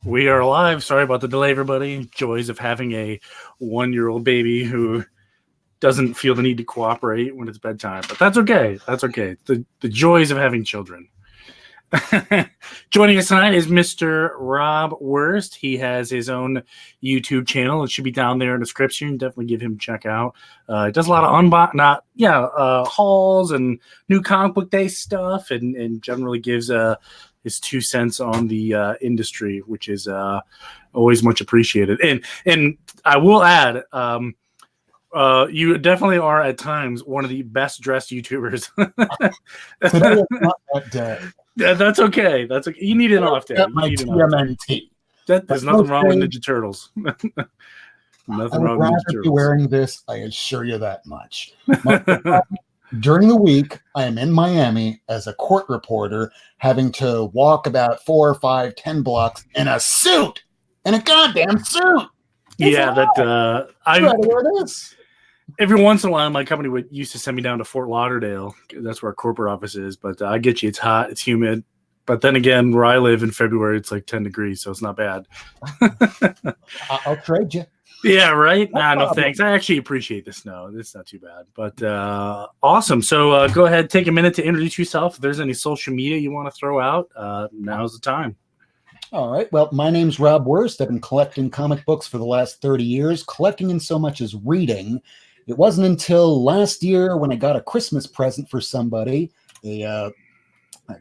We are live. Sorry about the delay, everybody. Joys of having a 1-year-old baby who doesn't feel the need to cooperate when it's bedtime. But that's okay. That's okay. The joys of having children. Joining us tonight is Mr. Rob Wurst. He has his own YouTube channel. It should be down there in the description. Definitely give him a check out. He does a lot of hauls and new comic book day stuff, and generally gives his 2 cents on the industry, which is always much appreciated. And I will add, you definitely are at times one of the best dressed YouTubers. Today is not that day. That's okay. That's okay. You need an off day. My TMNT. There's nothing wrong with Ninja Turtles. Nothing wrong with Ninja Turtles. Be wearing this, I assure you that much. During the week, I am in Miami as a court reporter, having to walk about 4 or 5, 10 blocks in a suit, in a goddamn suit. I wear this. Every once in a while, my company used to send me down to Fort Lauderdale. That's where our corporate office is. But I get you. It's hot. It's humid. But then again, where I live in February, it's like 10 degrees, so it's not bad. I'll trade you. Yeah, right? No, thanks. I actually appreciate the snow. It's not too bad. But awesome. So go ahead, take a minute to introduce yourself. If there's any social media you want to throw out, now's the time. All right. Well, my name's Rob Wurst. I've been collecting comic books for the last 30 years, collecting in so much as reading. It wasn't until last year when I got a Christmas present for somebody, I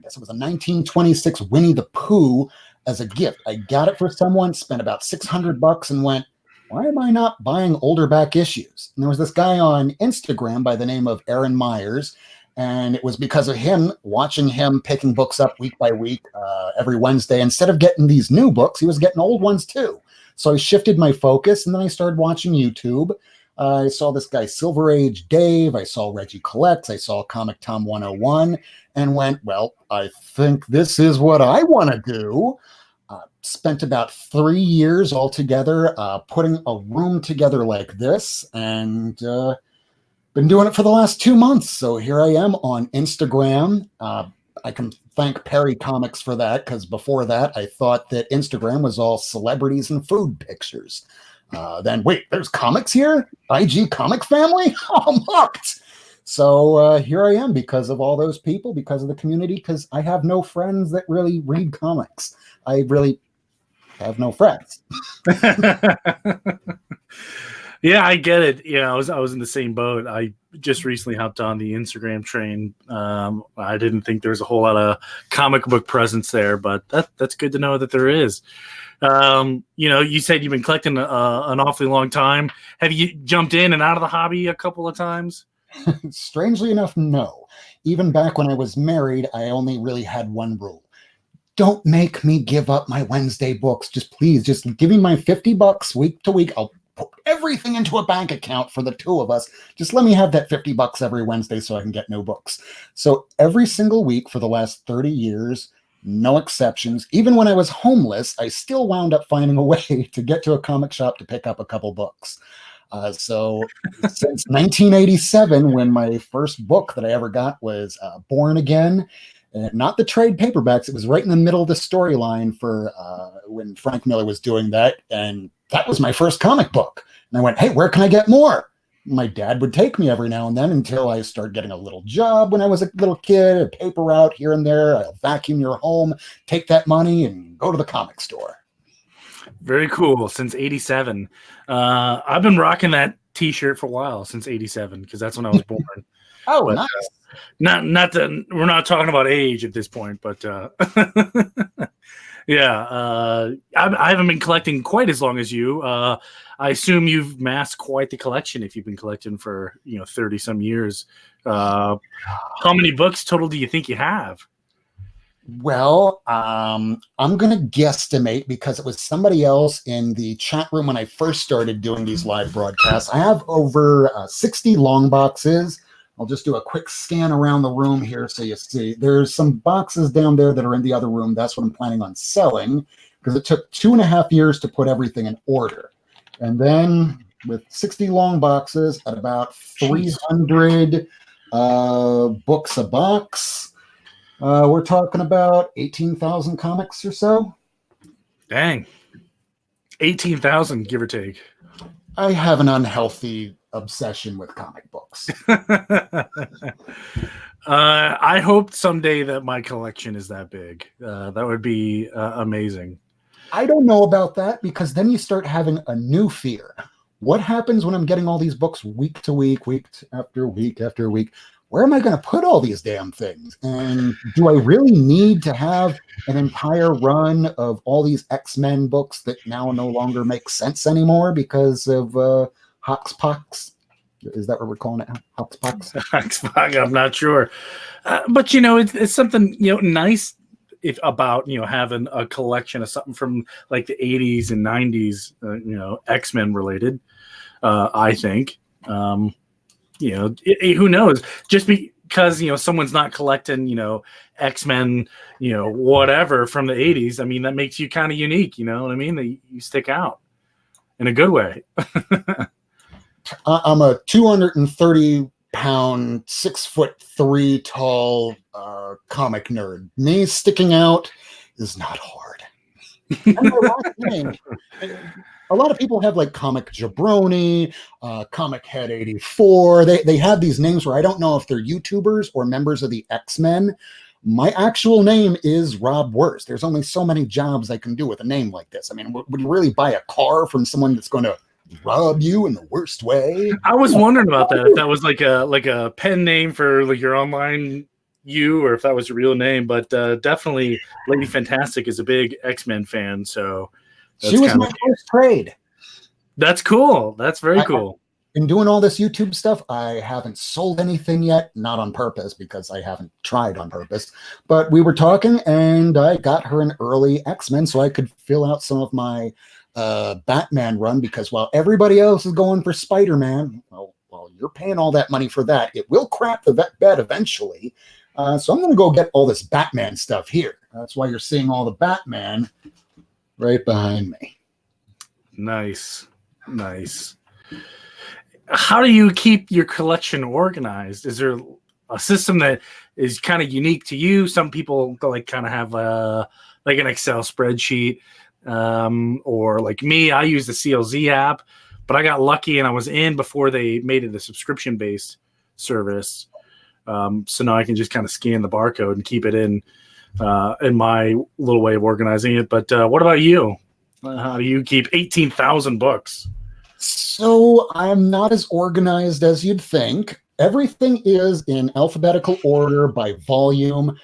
guess it was a 1926 Winnie the Pooh as a gift. I got it for someone, spent about $600 and went, why am I not buying older back issues? And there was this guy on Instagram by the name of Aaron Myers, and it was because of him, watching him picking books up week by week every Wednesday. Instead of getting these new books, he was getting old ones too. So I shifted my focus, and then I started watching YouTube. I saw this guy, Silver Age Dave. I saw Reggie Collects. I saw Comic Tom 101 and went, well, I think this is what I want to do. Spent about 3 years altogether putting a room together like this, and been doing it for the last 2 months. So here I am on Instagram. I can thank Perry Comics for that, because before that, I thought that Instagram was all celebrities and food pictures. Then wait, there's comics here? IG Comic Family? Oh, I'm hooked. So here I am because of all those people, because of the community, because I have no friends that really read comics. I really have no friends. Yeah, I get it. Yeah, I was in the same boat. I just recently hopped on the Instagram train. I didn't think there was a whole lot of comic book presence there, but that's good to know that there is. You said you've been collecting an awfully long time. Have you jumped in and out of the hobby a couple of times? Strangely enough, no. Even back when I was married, I only really had one rule. Don't make me give up my Wednesday books. Please, give me my $50 week to week. I'll put everything into a bank account for the two of us. Just let me have that $50 every Wednesday so I can get no books. So every single week for the last 30 years, no exceptions. Even when I was homeless, I still wound up finding a way to get to a comic shop to pick up a couple books. So since 1987, when my first book that I ever got was Born Again, not the trade paperbacks, it was right in the middle of the storyline for when Frank Miller was doing that. And that was my first comic book. And I went, hey, where can I get more? My dad would take me every now and then until I started getting a little job when I was a little kid, a paper route here and there. I'll vacuum your home, take that money, and go to the comic store. Very cool. Since 87. I've been rocking that T-shirt for a while, since 87, because that's when I was born. Oh, but, nice. Not that we're not talking about age at this point, but yeah, I haven't been collecting quite as long as you. I assume you've massed quite the collection if you've been collecting for 30 some years. How many books total do you think you have? Well, I'm going to guesstimate, because it was somebody else in the chat room when I first started doing these live broadcasts. I have over 60 long boxes. I'll just do a quick scan around the room here so you see. There's some boxes down there that are in the other room. That's what I'm planning on selling, because it took 2.5 years to put everything in order. And then with 60 long boxes at about 300 books a box, we're talking about 18,000 comics or so. Dang. 18,000, give or take. I have an unhealthy obsession with comic books. I hope someday that my collection is that big. That would be amazing. I don't know about that, because then you start having a new fear. What happens when I'm getting all these books week to week, after week after week? Where am I going to put all these damn things? And do I really need to have an entire run of all these X-Men books that now no longer make sense anymore because of Hoxpox? Is that what we're calling it? Hoxpox? I'm not sure. But, it's something, nice about, having a collection of something from like the 80s and 90s, X-Men related, I think. Who knows? Just because someone's not collecting X-Men whatever from the 80s. I mean, that makes you kind of unique. You know what I mean? That you stick out in a good way. I'm a 230-pound, 6'3" tall comic nerd. Me sticking out is not hard. And my last name, a lot of people have like Comic Jabroni, Comic Head 84. They have these names where I don't know if they're YouTubers or members of the X-Men. My actual name is Rob Worst. There's only so many jobs I can do with a name like this. I mean, would you really buy a car from someone that's going to rob you in the worst way? I was wondering about that. If that was like a pen name for like your online or if that was your real name. But definitely, Lady Fantastic is a big X-Men fan, so. She was my first trade. That's cool. That's very cool. In doing all this YouTube stuff, I haven't sold anything yet, not on purpose because I haven't tried on purpose. But we were talking, and I got her an early X-Men so I could fill out some of my Batman run, because while everybody else is going for Spider-Man, well, you're paying all that money for that. It will crap the bed eventually. So I'm going to go get all this Batman stuff here. That's why you're seeing all the Batman right behind me. Nice. How do you keep your collection organized? Is there a system that is kind of unique to you? Some people like kind of have like an Excel spreadsheet, or like me, I use the CLZ app, but I got lucky and I was in before they made it a subscription-based service. So now I can just kind of scan the barcode and keep it in my little way of organizing it. But what about you? How do you keep 18,000 books? So I'm not as organized as you'd think. Everything is in alphabetical order by volume,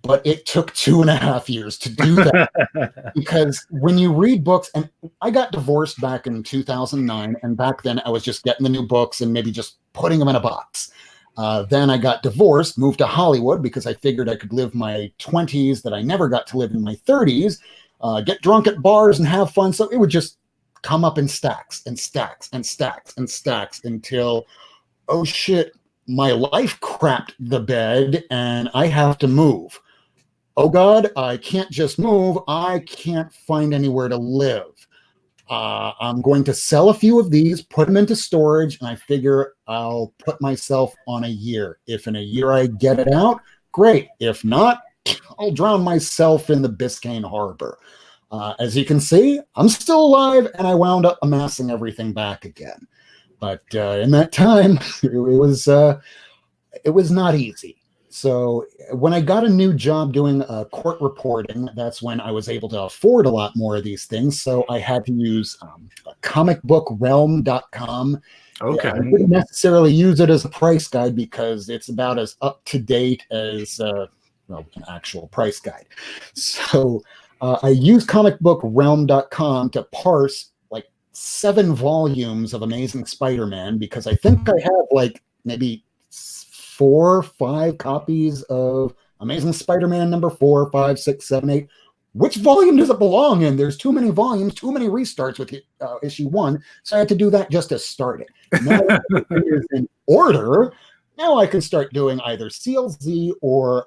but it took 2.5 years to do that. Because when you read books, and I got divorced back in 2009, and back then I was just getting the new books and maybe just putting them in a box. Then I got divorced, moved to Hollywood because I figured I could live my 20s that I never got to live in my 30s, get drunk at bars and have fun. So it would just come up in stacks and stacks and stacks and stacks until, oh shit, my life crapped the bed and I have to move. Oh God, I can't just move. I can't find anywhere to live. I'm going to sell a few of these, put them into storage, and I figure I'll put myself on a year. If in a year I get it out, great. If not, I'll drown myself in the Biscayne Harbor. As you can see, I'm still alive, and I wound up amassing everything back again. But in that time, it was not easy. So when I got a new job doing court reporting, that's when I was able to afford a lot more of these things. So I had to use comicbookrealm.com. Okay. I wouldn't necessarily use it as a price guide because it's about as up to date as an actual price guide. So I use comicbookrealm.com to parse like 7 volumes of Amazing Spider-Man because I think I have like maybe 4 or 5 copies of Amazing Spider-Man number 4, 5, 6, 7, 8. Which volume does it belong in? There's too many volumes, too many restarts with issue 1. So I had to do that just to start it. Now it is in order. Now I can start doing either CLZ or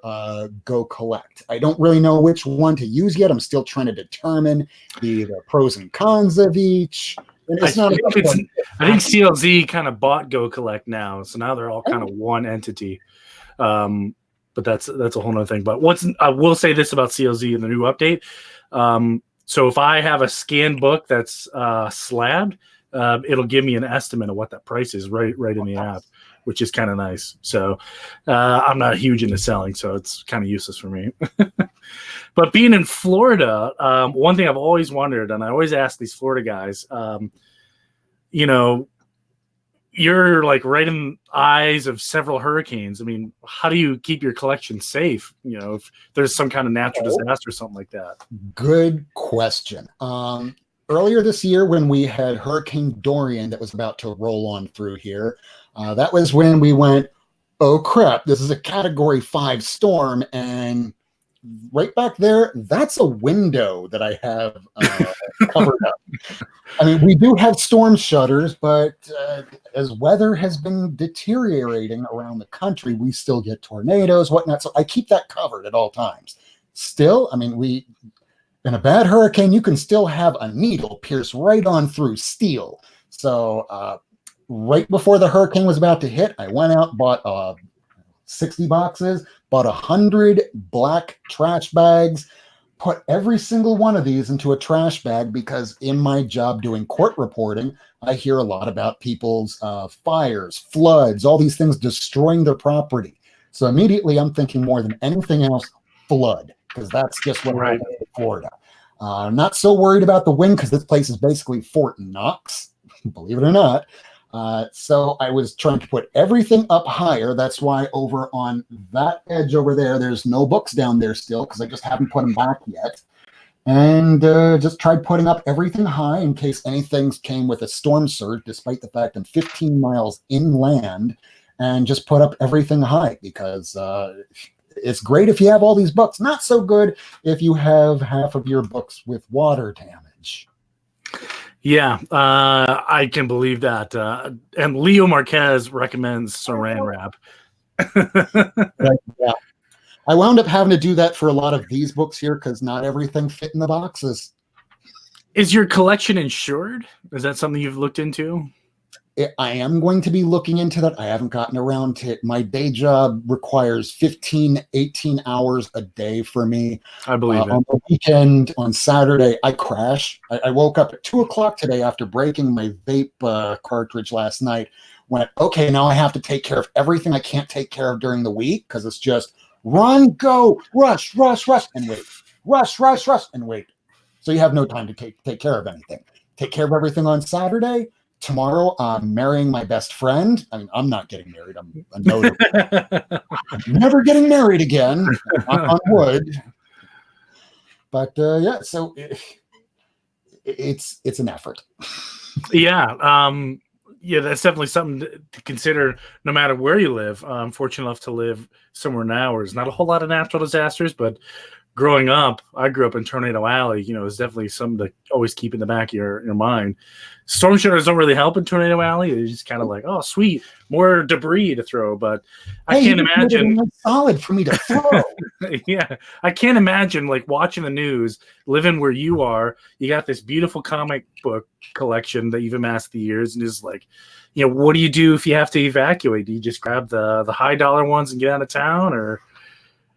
Go Collect. I don't really know which one to use yet. I'm still trying to determine the pros and cons of each. I think CLZ kind of bought Go Collect now, so now they're all kind of one entity. But that's a whole nother thing. But I will say this about CLZ in the new update. So if I have a scanned book that's slabbed, it'll give me an estimate of what that price is right in the app, which is kind of nice. So I'm not huge into selling, so it's kind of useless for me. But being in Florida, one thing I've always wondered, and I always ask these Florida guys, you know, you're like right in the eyes of several hurricanes. I mean, how do you keep your collection safe? You know, if there's some kind of natural disaster or something like that. Good question. Earlier this year, when we had Hurricane Dorian that was about to roll on through here, that was when we went, oh crap, this is a Category 5 storm, and right back there, that's a window that I have covered up. I mean, we do have storm shutters, but as weather has been deteriorating around the country, we still get tornadoes, whatnot. So I keep that covered at all times. Still, I mean, in a bad hurricane, you can still have a needle pierce right on through steel. So right before the hurricane was about to hit, I went out, bought 60 boxes, bought 100 black trash bags, put every single one of these into a trash bag because in my job doing court reporting, I hear a lot about people's fires, floods, all these things destroying their property. So immediately I'm thinking more than anything else, flood, because that's just what happened in Florida. Not so worried about the wind because this place is basically Fort Knox, believe it or not. So I was trying to put everything up higher. That's why over on that edge over there, there's no books down there still because I just haven't put them back yet. And just tried putting up everything high in case anything came with a storm surge, despite the fact I'm 15 miles inland, and just put up everything high because it's great if you have all these books. Not so good if you have half of your books with water damage. Yeah, I can believe that. And Leo Marquez recommends Saran wrap. Yeah. I wound up having to do that for a lot of these books here because not everything fit in the boxes. Is your collection insured? Is that something you've looked into? I am going to be looking into that. I haven't gotten around to it. My day job requires 15, 18 hours a day for me. I believe it. On the weekend, on Saturday, I crash. I woke up at 2 o'clock today after breaking my vape cartridge last night. Went, okay, now I have to take care of everything I can't take care of during the week because it's just run, go, rush, rush, rush, and wait. Rush, rush, rush, and wait. So you have no time to take care of anything. Take care of everything on Saturday. Tomorrow, I'm marrying my best friend. I mean, I'm not getting married. I'm a notary. I'm never getting married again. On wood. But yeah, so it's an effort. Yeah, yeah, that's definitely something to consider. No matter where you live, I'm fortunate enough to live somewhere now where there's not a whole lot of natural disasters, but growing up, I grew up in Tornado Alley. You know, it's definitely something to always keep in the back of your mind. Storm shutters don't really help in Tornado Alley. They're just kind of like, oh, sweet, more debris to throw. But I can't imagine solid for me to throw. Yeah, I can't imagine like watching the news, living where you are. You got this beautiful comic book collection that you've amassed the years, and is like, you know, what do you do if you have to evacuate? Do you just grab the high dollar ones and get out of town, or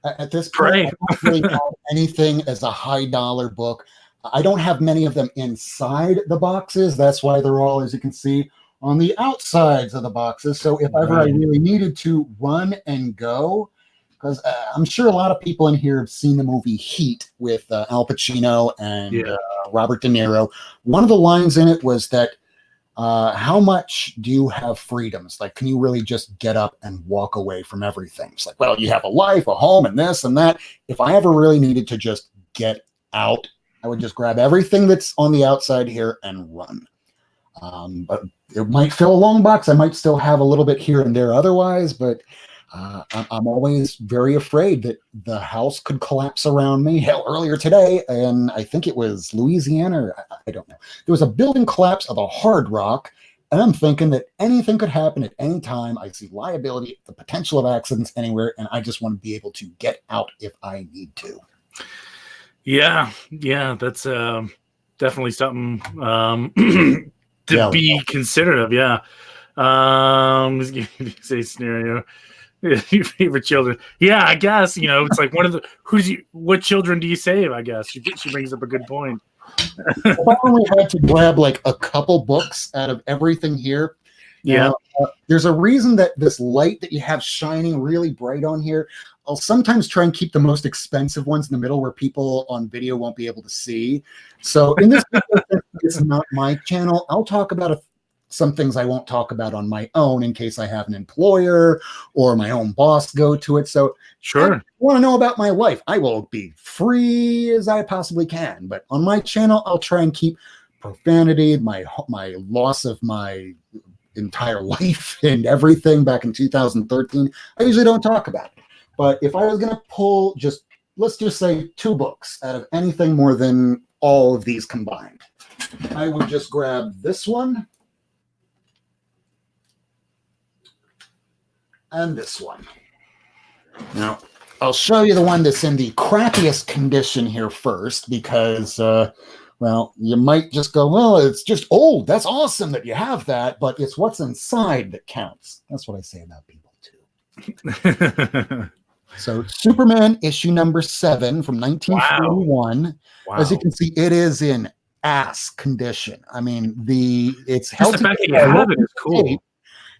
at this point, I don't really have anything as a high dollar book. I don't have many of them inside the boxes. That's why they're all, as you can see, on the outsides of the boxes. So if ever I really needed to run and go, because I'm sure a lot of people in here have seen the movie Heat with Al Pacino and Robert De Niro. One of the lines in it was that, how much do you have freedoms? Like, can you really just get up and walk away from everything? It's like, well, you have a life, a home, and this and that. If I ever really needed to just get out, I would just grab everything that's on the outside here and run. But it might fill a long box. I might still have a little bit here and there otherwise, but I'm always very afraid that the house could collapse around me. Hell, earlier today, and I think it was Louisiana, or I don't know. There was a building collapse of a Hard Rock, and I'm thinking that anything could happen at any time. I see liability, the potential of accidents anywhere, and I just want to be able to get out if I need to. Yeah, that's definitely something to be considerate of. Yeah, say scenario. Your favorite children? Yeah, I guess, you know, it's like one of the what children do you save? I guess she brings up a good point. If I only had to grab like a couple books out of everything here. Yeah. There's a reason that this light that you have shining really bright on here, I'll sometimes try and keep the most expensive ones in the middle where people on video won't be able to see. So in this video, it's not my channel. I'll talk about some things I won't talk about on my own in case I have an employer or my own boss go to it. So Sure. if you want to know about my life, I will be free as I possibly can. But on my channel, I'll try and keep profanity, my loss of my entire life and everything back in 2013. I usually don't talk about it. But if I was going to pull let's just say 2 books out of anything more than all of these combined, I would just grab this one and this one. Now, I'll show you the one that's in the crappiest condition here first because, well, you might just go, well, it's just old. That's awesome that you have that, but it's what's inside that counts. That's what I say about people, too. So, Superman issue number 7 from 1941. Wow. As you can see, it is in ass condition. I mean, it's Just held the fact that you together. have it is cool.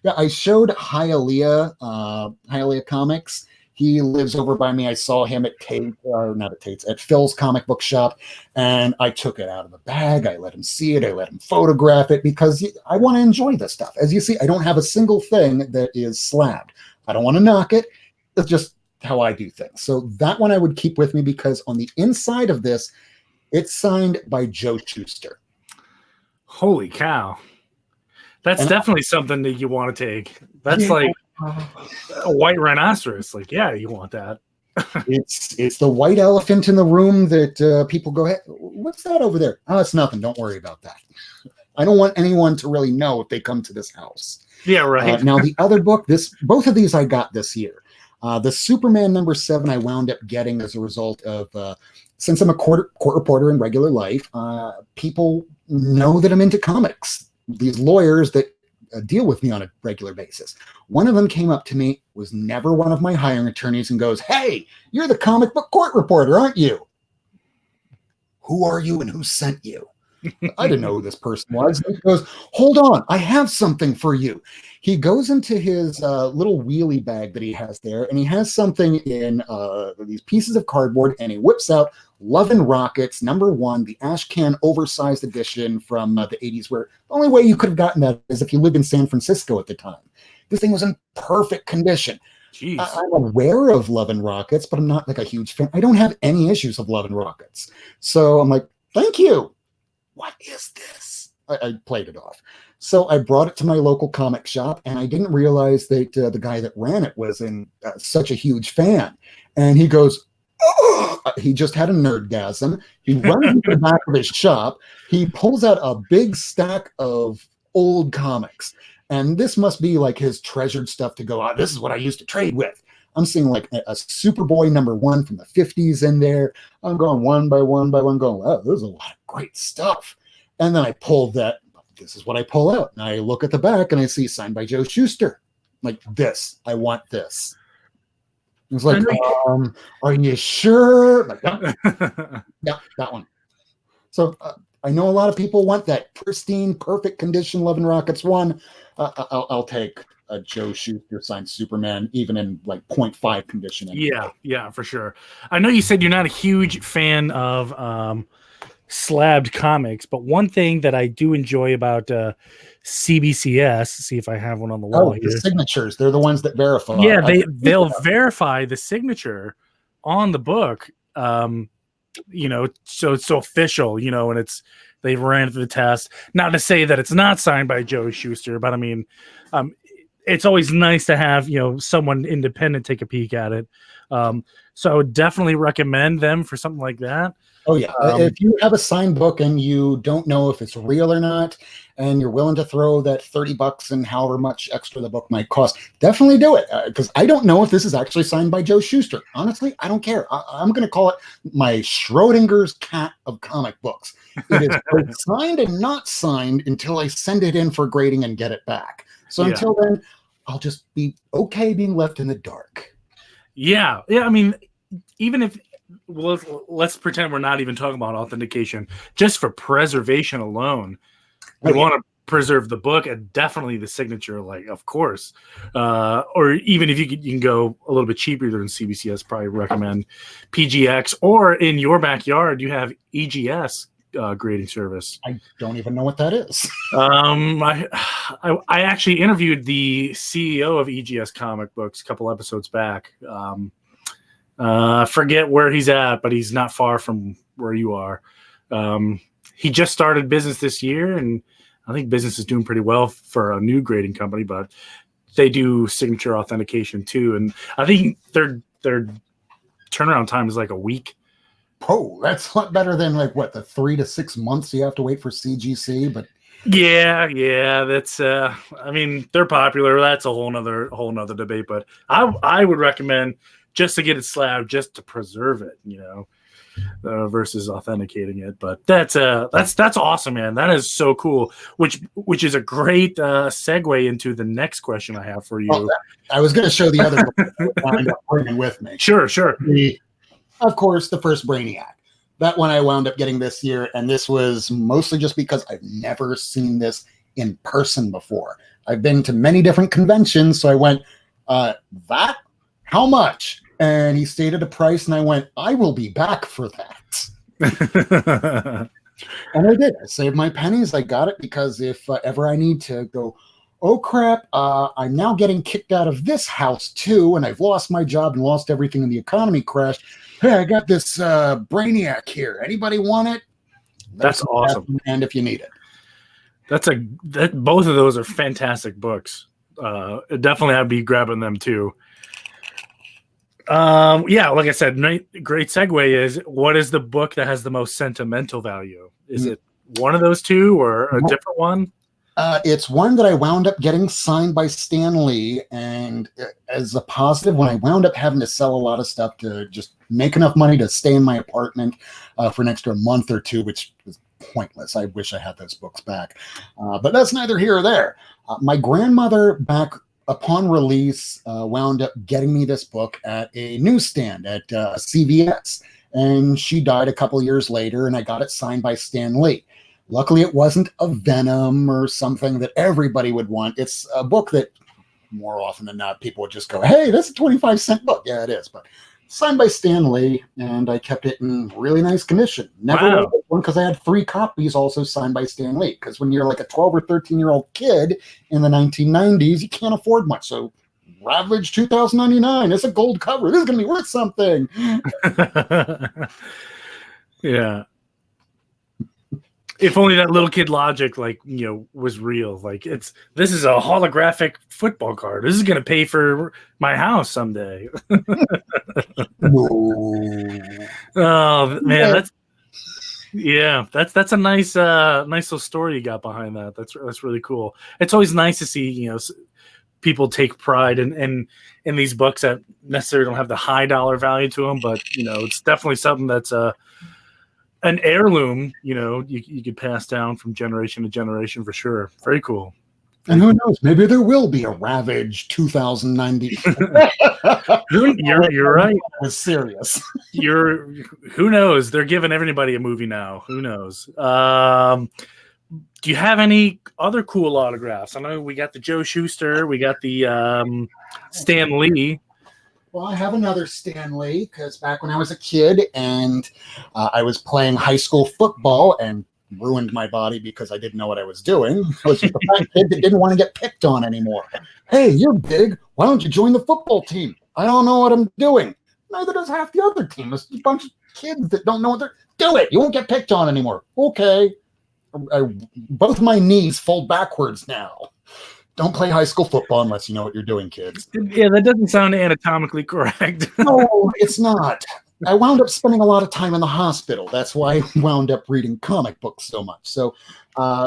Yeah, I showed Hialeah Comics. He lives over by me. I saw him at at Phil's comic book shop, and I took it out of the bag. I let him see it. I let him photograph it because I want to enjoy this stuff. As you see, I don't have a single thing that is slabbed. I don't want to knock it. It's just how I do things. So that one I would keep with me because on the inside of this, it's signed by Joe Shuster. Holy cow. That's definitely something that you want to take. That's like a white rhinoceros. Like, yeah, you want that. It's the white elephant in the room that people go, hey, what's that over there? Oh, it's nothing. Don't worry about that. I don't want anyone to really know if they come to this house. Yeah, right. Now, the other book, both of these I got this year. The Superman number 7 I wound up getting as a result of, since I'm a court reporter in regular life, people know that I'm into comics. These lawyers that deal with me on a regular basis. One of them came up to me, was never one of my hiring attorneys, and goes, hey, you're the comic book court reporter, aren't you? Who are you and who sent you? I didn't know who this person was. He goes, hold on, I have something for you. He goes into his little wheelie bag that he has there, and he has something in these pieces of cardboard, and he whips out Love and Rockets, number 1, the ash can oversized edition from the 80s, where the only way you could have gotten that is if you lived in San Francisco at the time. This thing was in perfect condition. I'm aware of Love and Rockets, but I'm not like a huge fan. I don't have any issues of Love and Rockets. So I'm like, thank you. What is this? I played it off. So I brought it to my local comic shop, and I didn't realize that the guy that ran it was such a huge fan. And he goes, oh! He just had a nerdgasm. He runs into the back of his shop. He pulls out a big stack of old comics. And this must be like his treasured stuff to go, this is what I used to trade with. I'm seeing like a Superboy number 1 from the 50s in there. I'm going one by one going, oh, there's a lot of great stuff. And then I pull that. This is what I pull out. And I look at the back and I see signed by Joe Shuster. Like this. I want this. It's like, are you sure? Like, yeah, that one. So I know a lot of people want that pristine, perfect condition Love and Rockets 1. I'll take a Joe Shuster signed Superman, even in like 0.5 condition. Yeah, for sure. I know you said you're not a huge fan of slabbed comics, but one thing that I do enjoy about CBCS, see if I have one on the wall here. The signatures, they're the ones that verify. Yeah, they'll verify the signature on the book, so it's so official, and they ran through the test. Not to say that it's not signed by Joe Shuster, but I mean, it's always nice to have someone independent take a peek at it. So I would definitely recommend them for something like that. Oh yeah, if you have a signed book and you don't know if it's real or not, and you're willing to throw that $30 and however much extra the book might cost, definitely do it. Because I don't know if this is actually signed by Joe Shuster. Honestly, I don't care. I'm going to call it my Schrodinger's cat of comic books. It is both signed and not signed until I send it in for grading and get it back. So until then, I'll just be okay being left in the dark. Yeah. I mean, even if let's pretend we're not even talking about authentication. Just for preservation alone, Oh, you yeah. want to preserve the book and definitely the signature, like, of course. Or even if you can go a little bit cheaper than CBCS, probably recommend PGX, or in your backyard you have EGS grading service. I don't even know what that is. I actually interviewed the CEO of EGS Comic Books a couple episodes back. I forget where he's at, but he's not far from where you are. He just started business this year, and I think business is doing pretty well for a new grading company, but they do signature authentication too. And I think their turnaround time is like a week. Oh, that's a lot better than like what, the 3 to 6 months you have to wait for CGC. But Yeah, that's I mean, they're popular. That's a whole nother debate, but I would recommend just to get it slabbed, just to preserve it, versus authenticating it. But that's awesome, man. That is so cool. Which is a great segue into the next question I have for you. Oh, I was going to show the other book that I wound up bringing with me. Sure. Of course, the first Brainiac. That one I wound up getting this year, and this was mostly just because I've never seen this in person before. I've been to many different conventions, so I went, that? How much? And he stated a price, and I went, I will be back for that. And I did. I saved my pennies. I got it because if ever I need to go, oh crap, I'm now getting kicked out of this house too, and I've lost my job and lost everything in the economy crash. Hey, I got this Brainiac here. Anybody want it? That's awesome. And if you need it. Both of those are fantastic books. Definitely I'd be grabbing them too. Yeah, like I said, great segue is, what is the book that has the most sentimental value? Is it one of those two or a different one? It's one that I wound up getting signed by Stan Lee, and as a positive, when I wound up having to sell a lot of stuff to just make enough money to stay in my apartment for an extra month or two, which was pointless. I wish I had those books back. But that's neither here or there. My grandmother, back upon release, wound up getting me this book at a newsstand at CVS, and she died a couple years later, and I got it signed by Stan Lee. Luckily, it wasn't a Venom or something that everybody would want. It's a book that more often than not, people would just go, hey, that's a 25-cent book. Yeah, it is. But signed by Stan Lee, and I kept it in really nice condition. Never read one because I had 3 copies also signed by Stan Lee. Because when you're like a 12 or 13-year-old kid in the 1990s, you can't afford much. So Ravage 2099, it's a gold cover. This is going to be worth something. Yeah. If only that little kid logic, was real. Like, this is a holographic football card. This is going to pay for my house someday. Oh man, that's a nice little story you got behind that. That's really cool. It's always nice to see people take pride in these books that necessarily don't have the high dollar value to them, but it's definitely something that's an heirloom, you could pass down from generation to generation for sure. Very cool. And who knows? Maybe there will be a Ravage 2090. You're right. I was serious. Who knows? They're giving everybody a movie now. Who knows? Do you have any other cool autographs? I know we got the Joe Shuster. We got the Stan Lee. Well, I have another Stan Lee because back when I was a kid and I was playing high school football and ruined my body because I didn't know what I was doing. I was just a fat kid that didn't want to get picked on anymore. Hey, you're big. Why don't you join the football team? I don't know what I'm doing. Neither does half the other team. It's a bunch of kids that don't know what they're doing. You won't get picked on anymore. Okay. Both my knees fold backwards now. Don't play high school football unless you know what you're doing, kids. Yeah, that doesn't sound anatomically correct. No, it's not. I wound up spending a lot of time in the hospital. That's why I wound up reading comic books so much. So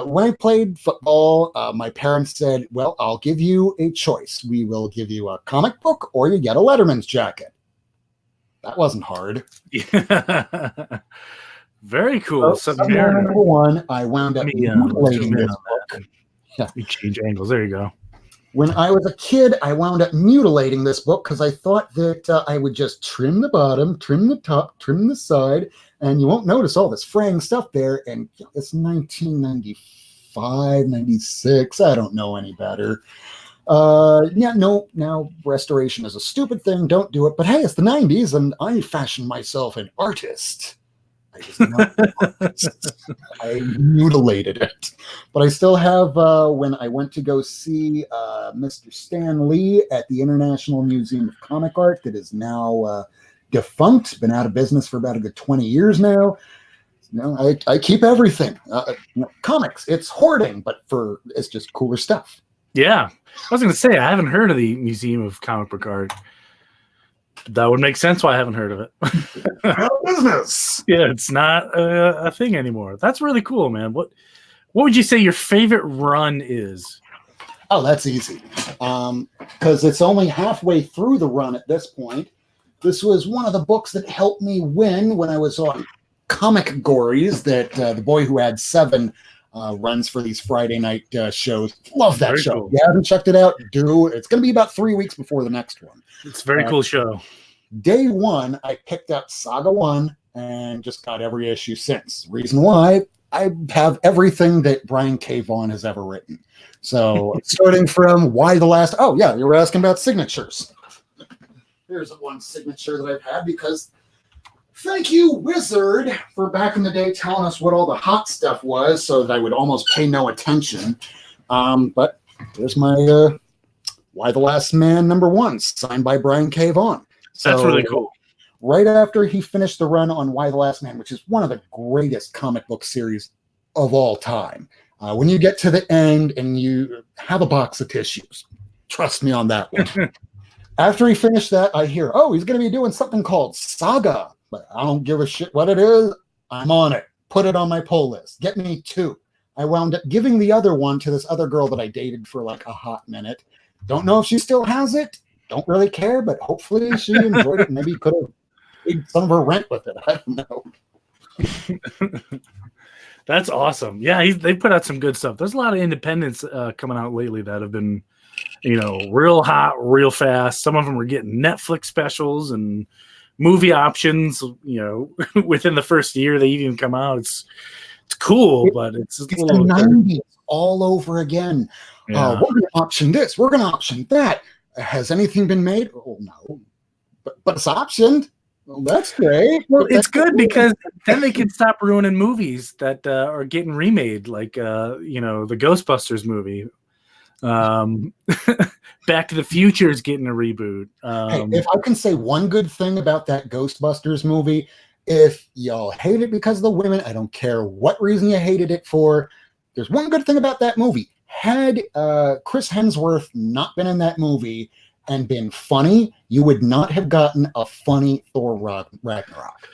when I played football, my parents said, well, I'll give you a choice. We will give you a comic book or you get a Letterman's jacket. That wasn't hard. Yeah. Very cool. Number one, I wound up mutilating this book. Yeah. You change angles. There you go. When I was a kid, I wound up mutilating this book because I thought that I would just trim the bottom, trim the top, trim the side, and you won't notice all this fraying stuff there. And it's 1995, 96. I don't know any better. Yeah, no, now restoration is a stupid thing. Don't do it. But hey, it's the 90s, and I fashioned myself an artist. I was not an artist. I mutilated it. But I still have, when I went to go see Mr. Stan Lee at the International Museum of Comic Art, that is now defunct, been out of business for about a good 20 years now. I keep everything. Comics, it's hoarding, but it's just cooler stuff. Yeah. I was going to say, I haven't heard of the Museum of Comic Book Art. That would make sense why I haven't heard of it. Out of business. Yeah, it's not a thing anymore. That's really cool, man. What would you say your favorite run is? Oh, that's easy. Because it's only halfway through the run at this point. This was one of the books that helped me win when I was on Comic Gories, that the boy who had 7 runs for these Friday night shows. Love that show. Cool. If you haven't checked it out, do. It's going to be about 3 weeks before the next one. It's a very cool show. Day 1, I picked up Saga 1 and just got every issue since. Reason why, I have everything that Brian K. Vaughan has ever written. So starting from Why the Last... Oh, yeah, you were asking about signatures. Here's one signature that I've had because... Thank you, Wizard, for back in the day telling us what all the hot stuff was so that I would almost pay no attention. But there's my Why the Last Man #1, signed by Brian K. Vaughan. So, that's really cool. Right after he finished the run on Why the Last Man, which is one of the greatest comic book series of all time, when you get to the end and you have a box of tissues, trust me on that one. After he finished that, I hear, he's going to be doing something called Saga. But I don't give a shit what it is. I'm on it. Put it on my pull list. Get me 2. I wound up giving the other one to this other girl that I dated for like a hot minute. Don't know if she still has it. Don't really care, but hopefully she enjoyed it. Maybe could have paid some of her rent with it. I don't know. That's awesome. Yeah, they put out some good stuff. There's a lot of independents coming out lately that have been, real hot, real fast. Some of them are getting Netflix specials and movie options, within the first year they even come out. It's cool, but it's a little the 90s all over again. Yeah. We're going to option this. We're going to option that. Has anything been made? Oh, no. But it's optioned. Well, that's great. Well, it's good because then they can stop ruining movies that are getting remade, like, the Ghostbusters movie. Back to the Future is getting a reboot. Hey, if I can say one good thing about that Ghostbusters movie, if y'all hate it because of the women, I don't care what reason you hated it for. There's one good thing about that movie. Had Chris Hemsworth not been in that movie and been funny, you would not have gotten a funny Thor Ragnarok.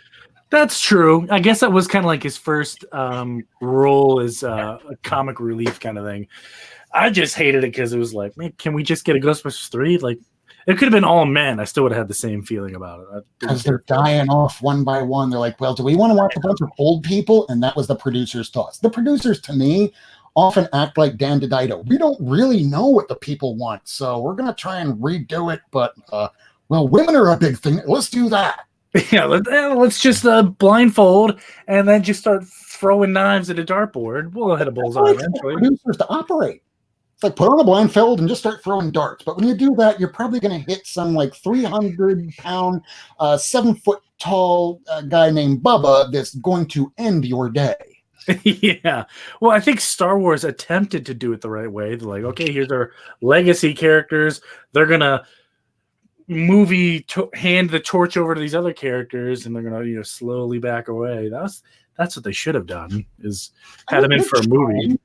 That's true. I guess that was kind of like his first role as a comic relief kind of thing. I just hated it because it was like, man, can we just get a Ghostbusters 3? Like, it could have been all men. I still would have had the same feeling about it. Because they're dying off one by one. They're like, well, do we want to watch a bunch of old people? And that was the producer's thoughts. The producers, to me, often act like Dan DiDio. We don't really know what the people want, so we're going to try and redo it. But, women are a big thing. Let's do that. Yeah, let's just blindfold and then just start throwing knives at a dartboard. We'll hit a bullseye eventually. Producers to operate. It's like put on a blindfold and just start throwing darts. But when you do that, you're probably going to hit some like 300-pound, 7-foot-tall guy named Bubba that's going to end your day. Yeah. Well, I think Star Wars attempted to do it the right way. They're like, okay, here's our legacy characters. They're going to hand the torch over to these other characters, and they're going to slowly back away. That's what they should have done, is had them in for a movie.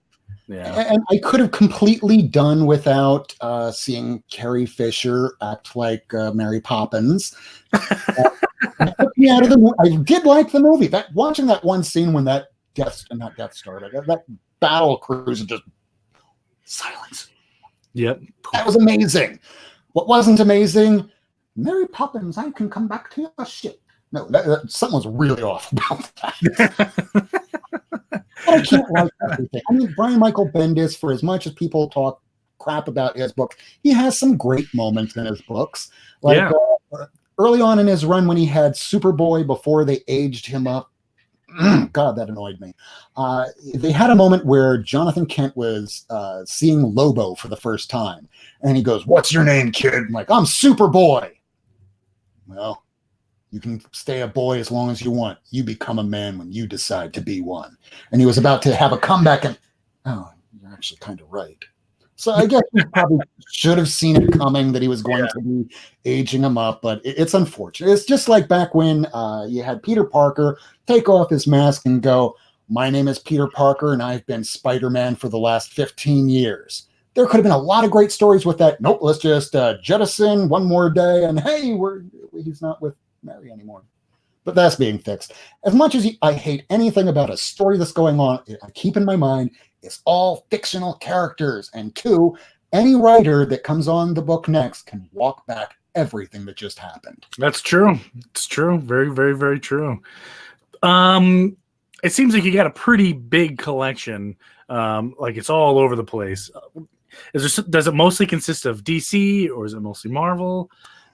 Yeah. And I could have completely done without seeing Carrie Fisher act like Mary Poppins. Took me out of the movie. I did like the movie. Watching that one scene when that that battle cruiser just silence. Yep. That was amazing. What wasn't amazing? Mary Poppins, I can come back to your ship. No, something was really off about that. I can't like everything. I mean, Brian Michael Bendis, for as much as people talk crap about his books, he has some great moments in his books. Like early on in his run when he had Superboy before they aged him up. God, that annoyed me. They had a moment where Jonathan Kent was seeing Lobo for the first time. And he goes, "What's your name, kid?" I'm like, "I'm Superboy." Well, you can stay a boy as long as you want. You become a man when you decide to be one. And he was about to have a comeback and, oh, you're actually kind of right. So I guess we probably should have seen it coming that he was going to be aging him up, but it's unfortunate. It's just like back when you had Peter Parker take off his mask and go, "My name is Peter Parker, and I've been Spider-Man for the last 15 years. There could have been a lot of great stories with that. Nope, let's just jettison one more day, and hey, he's not with Mary anymore. But that's being fixed. As much as I hate anything about a story that's going on, I keep in my mind it's all fictional characters. And two, any writer that comes on the book next can walk back everything that just happened. That's true. It's true. Very, very, very true. It seems like you got a pretty big collection. Like it's all over the place. Does it mostly consist of DC or is it mostly Marvel?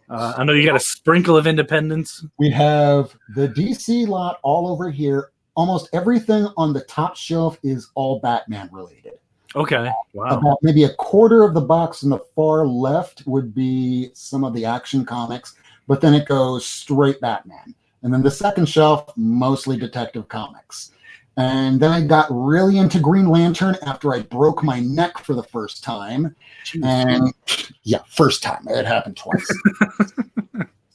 I know you got a sprinkle of independents. We have the DC lot all over here. Almost everything on the top shelf is all Batman related. Okay. Wow. About maybe a quarter of the box in the far left would be some of the Action Comics, but then it goes straight Batman. And then the second shelf, mostly Detective Comics. And then I got really into Green Lantern after I broke my neck for the first time. And yeah, first time. It happened twice.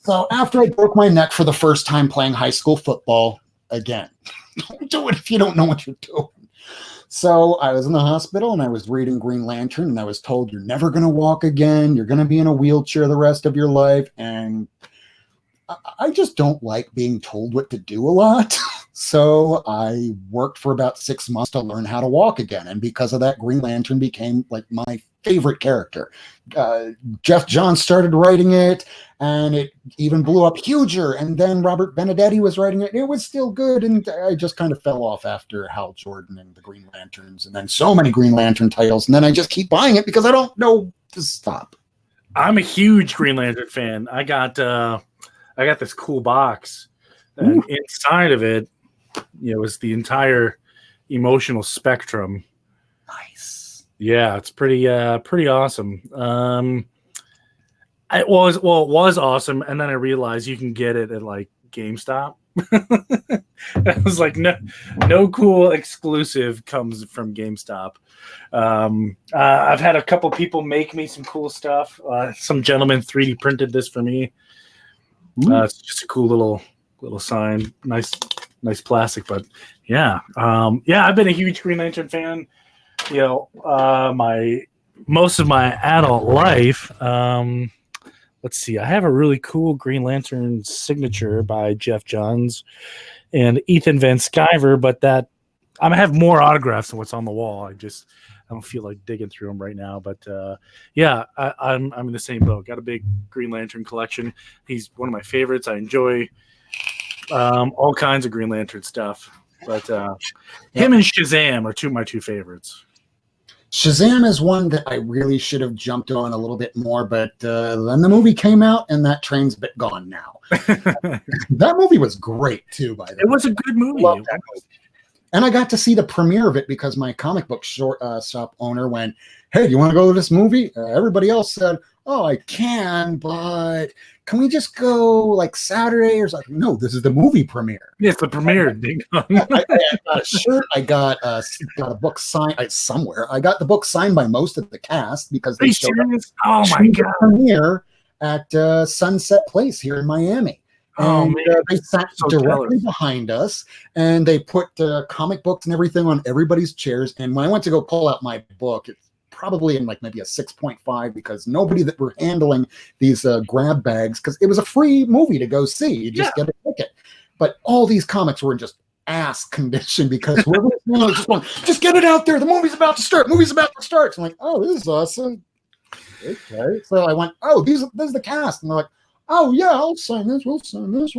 So after I broke my neck for the first time playing high school football, again, don't do it if you don't know what you're doing. So I was in the hospital and I was reading Green Lantern and I was told, "You're never going to walk again. You're going to be in a wheelchair the rest of your life." And I just don't like being told what to do a lot. So I worked for about 6 months to learn how to walk again. And because of that, Green Lantern became like my favorite character. Jeff Johns started writing it and it even blew up huger. And then Robert Benedetti was writing it. And it was still good. And I just kind of fell off after Hal Jordan and the Green Lanterns and then so many Green Lantern titles. And then I just keep buying it because I don't know to stop. I'm a huge Green Lantern fan. I got this cool box. And inside of it, was the entire emotional spectrum. Nice. Yeah, it's pretty awesome. It was awesome, and then I realized you can get it at like GameStop. I was like, no cool exclusive comes from GameStop. I've had a couple people make me some cool stuff. Some gentleman 3D printed this for me. It's just a cool little sign, nice plastic. But yeah, I've been a huge Green Lantern fan. Most of my adult life. Let's see, I have a really cool Green Lantern signature by Jeff Johns and Ethan Van Sciver, but that I have more autographs than what's on the wall. I don't feel like digging through them right now, but I'm in the same boat. Got a big Green Lantern collection. He's one of my favorites. I enjoy all kinds of Green Lantern stuff, but him and Shazam are my two favorites. Shazam is one that I really should have jumped on a little bit more, but then the movie came out and that train's a bit gone now. That movie was great too, by the way. It was a good movie. And I got to see the premiere of it because my comic book shop owner went, "Hey, do you want to go to this movie?" Everybody else said, "Oh, I can, but can we just go like Saturday or something?" No, this is the movie premiere. Yes, the premiere. I got a shirt. I got a book signed somewhere. I got the book signed by most of the cast because they showed up. Oh my god! Premiere at Sunset Place here in Miami. And they sat directly behind us, and they put comic books and everything on everybody's chairs. And when I went to go pull out my book, it's probably in like maybe a 6.5 because nobody that were handling these grab bags, because it was a free movie to go see. You just get a ticket. But all these comics were in just ass condition because we're just going, "Just get it out there. The movie's about to start. So I'm like, "Oh, this is awesome." Okay. So I went, "Oh, this is the cast." And they're like, "Oh yeah, I'll sign this. We'll sign this."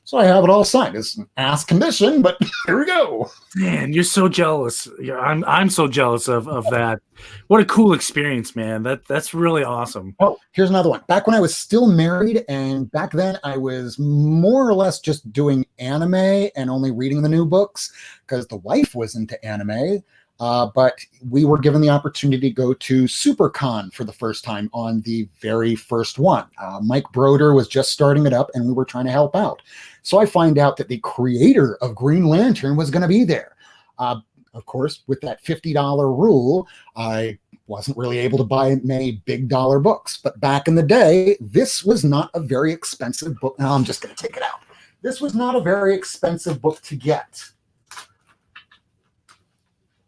So I have it all signed. It's an ass condition, but here we go. Man, you're so jealous. Yeah, I'm so jealous of that. What a cool experience, man. That's really awesome. Oh, here's another one. Back when I was still married, and back then I was more or less just doing anime and only reading the new books because the wife was into anime. But we were given the opportunity to go to SuperCon for the first time on the very first one. Mike Broder was just starting it up, and we were trying to help out. So I find out that the creator of Green Lantern was going to be there. Of course, with that $50 rule, I wasn't really able to buy many big dollar books. But back in the day, this was not a very expensive book. Now I'm just going to take it out. This was not a very expensive book to get.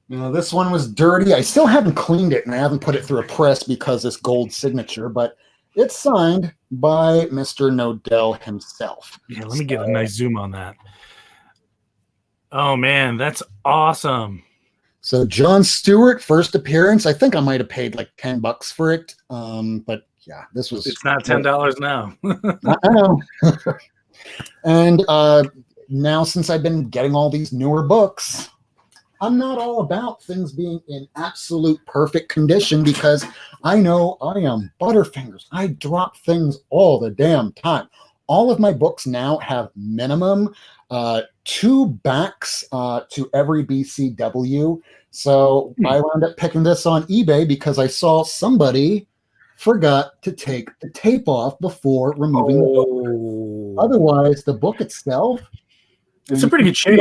You know, this one was dirty. I still haven't cleaned it, and I haven't put it through a press because this gold signature, but it's signed by Mr. Nodell himself. Yeah, let me get a nice zoom on that. Oh, man, that's awesome. So John Stewart, first appearance. I think I might have paid like $10 for it. But yeah, this was... It's not $10 now. I know. And now since I've been getting all these newer books, I'm not all about things being in absolute perfect condition because I know I am Butterfingers. I drop things all the damn time. All of my books now have minimum 2 backs to every BCW. So I wound up picking this on eBay because I saw somebody forgot to take the tape off before removing the book. Otherwise, the book itself, it's a pretty good shape.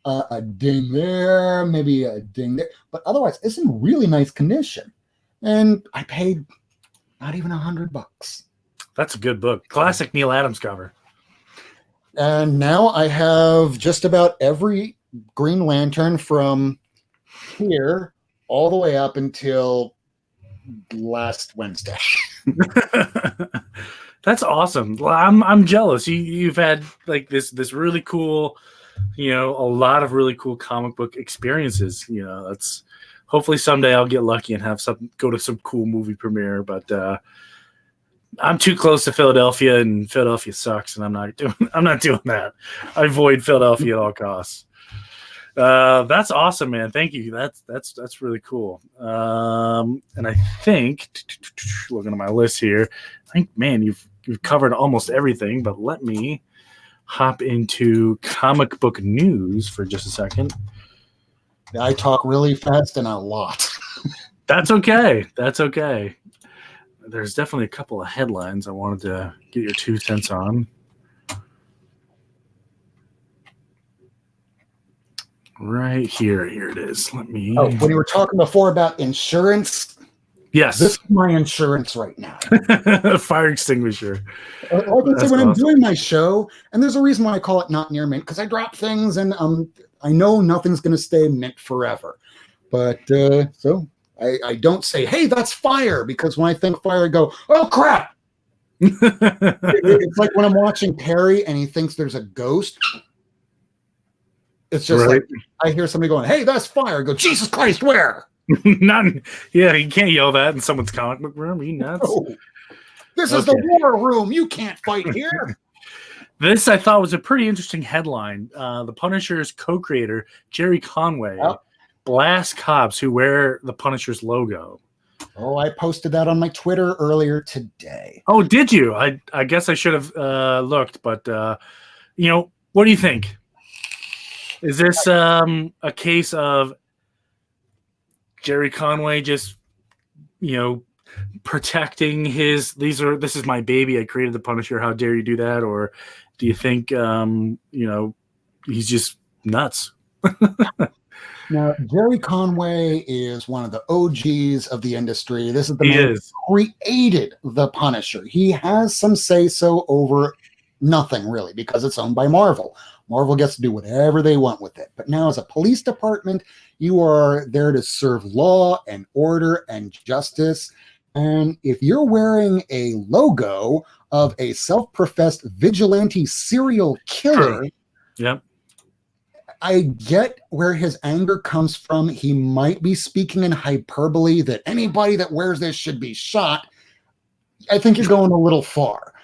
A ding there, maybe a ding there, but otherwise it's in really nice condition. And I paid not even $100. That's a good book. Classic Neil Adams cover. And now I have just about every Green Lantern from here all the way up until last Wednesday. That's awesome. Well, I'm jealous. You've had like this really cool, you know, a lot of really cool comic book experiences. You know, that's hopefully someday I'll get lucky and have go to some cool movie premiere. But I'm too close to Philadelphia, and Philadelphia sucks, and I'm not doing that. I avoid Philadelphia at all costs. That's awesome, man. Thank you. That's really cool. And I think looking at my list here, I think, man, you've covered almost everything. But let me hop into comic book news for just a second. I talk really fast and a lot. That's okay. That's okay. There's definitely a couple of headlines I wanted to get your 2 cents on. Right here. Here it is. Let me... Oh, when you were talking before about insurance... Yes. This is my insurance right now. Fire extinguisher. Like I say, when I'm doing my show, and there's a reason why I call it Not Near Mint, because I drop things, and I know nothing's going to stay mint forever. But so I don't say, hey, that's fire, because when I think fire, I go, oh, crap. It's like when I'm watching Perry, and he thinks there's a ghost. It's just right. Like I hear somebody going, hey, that's fire. I go, Jesus Christ, where? Yeah, you can't yell that in someone's comic book room. Are you nuts? No. This is the war room. You can't fight here. This I thought was a pretty interesting headline. The Punisher's co-creator, Jerry Conway, blasts cops who wear the Punisher's logo. Oh, I posted that on my Twitter earlier today. Oh, did you? I guess I should have looked, but you know, what do you think? Is this a case of Jerry Conway just, you know, protecting this is my baby, I created the Punisher, how dare you do that? Or do you think you know, he's just nuts? Now, Jerry Conway is one of the OGs of the industry. This is the man who created the Punisher. He has some say-so over nothing, really, because it's owned by Marvel. Marvel gets to do whatever they want with it. But now, as a police department, you are there to serve law and order and justice. And if you're wearing a logo of a self-professed vigilante serial killer, yep, I get where his anger comes from. He might be speaking in hyperbole that anybody that wears this should be shot. I think you're going a little far.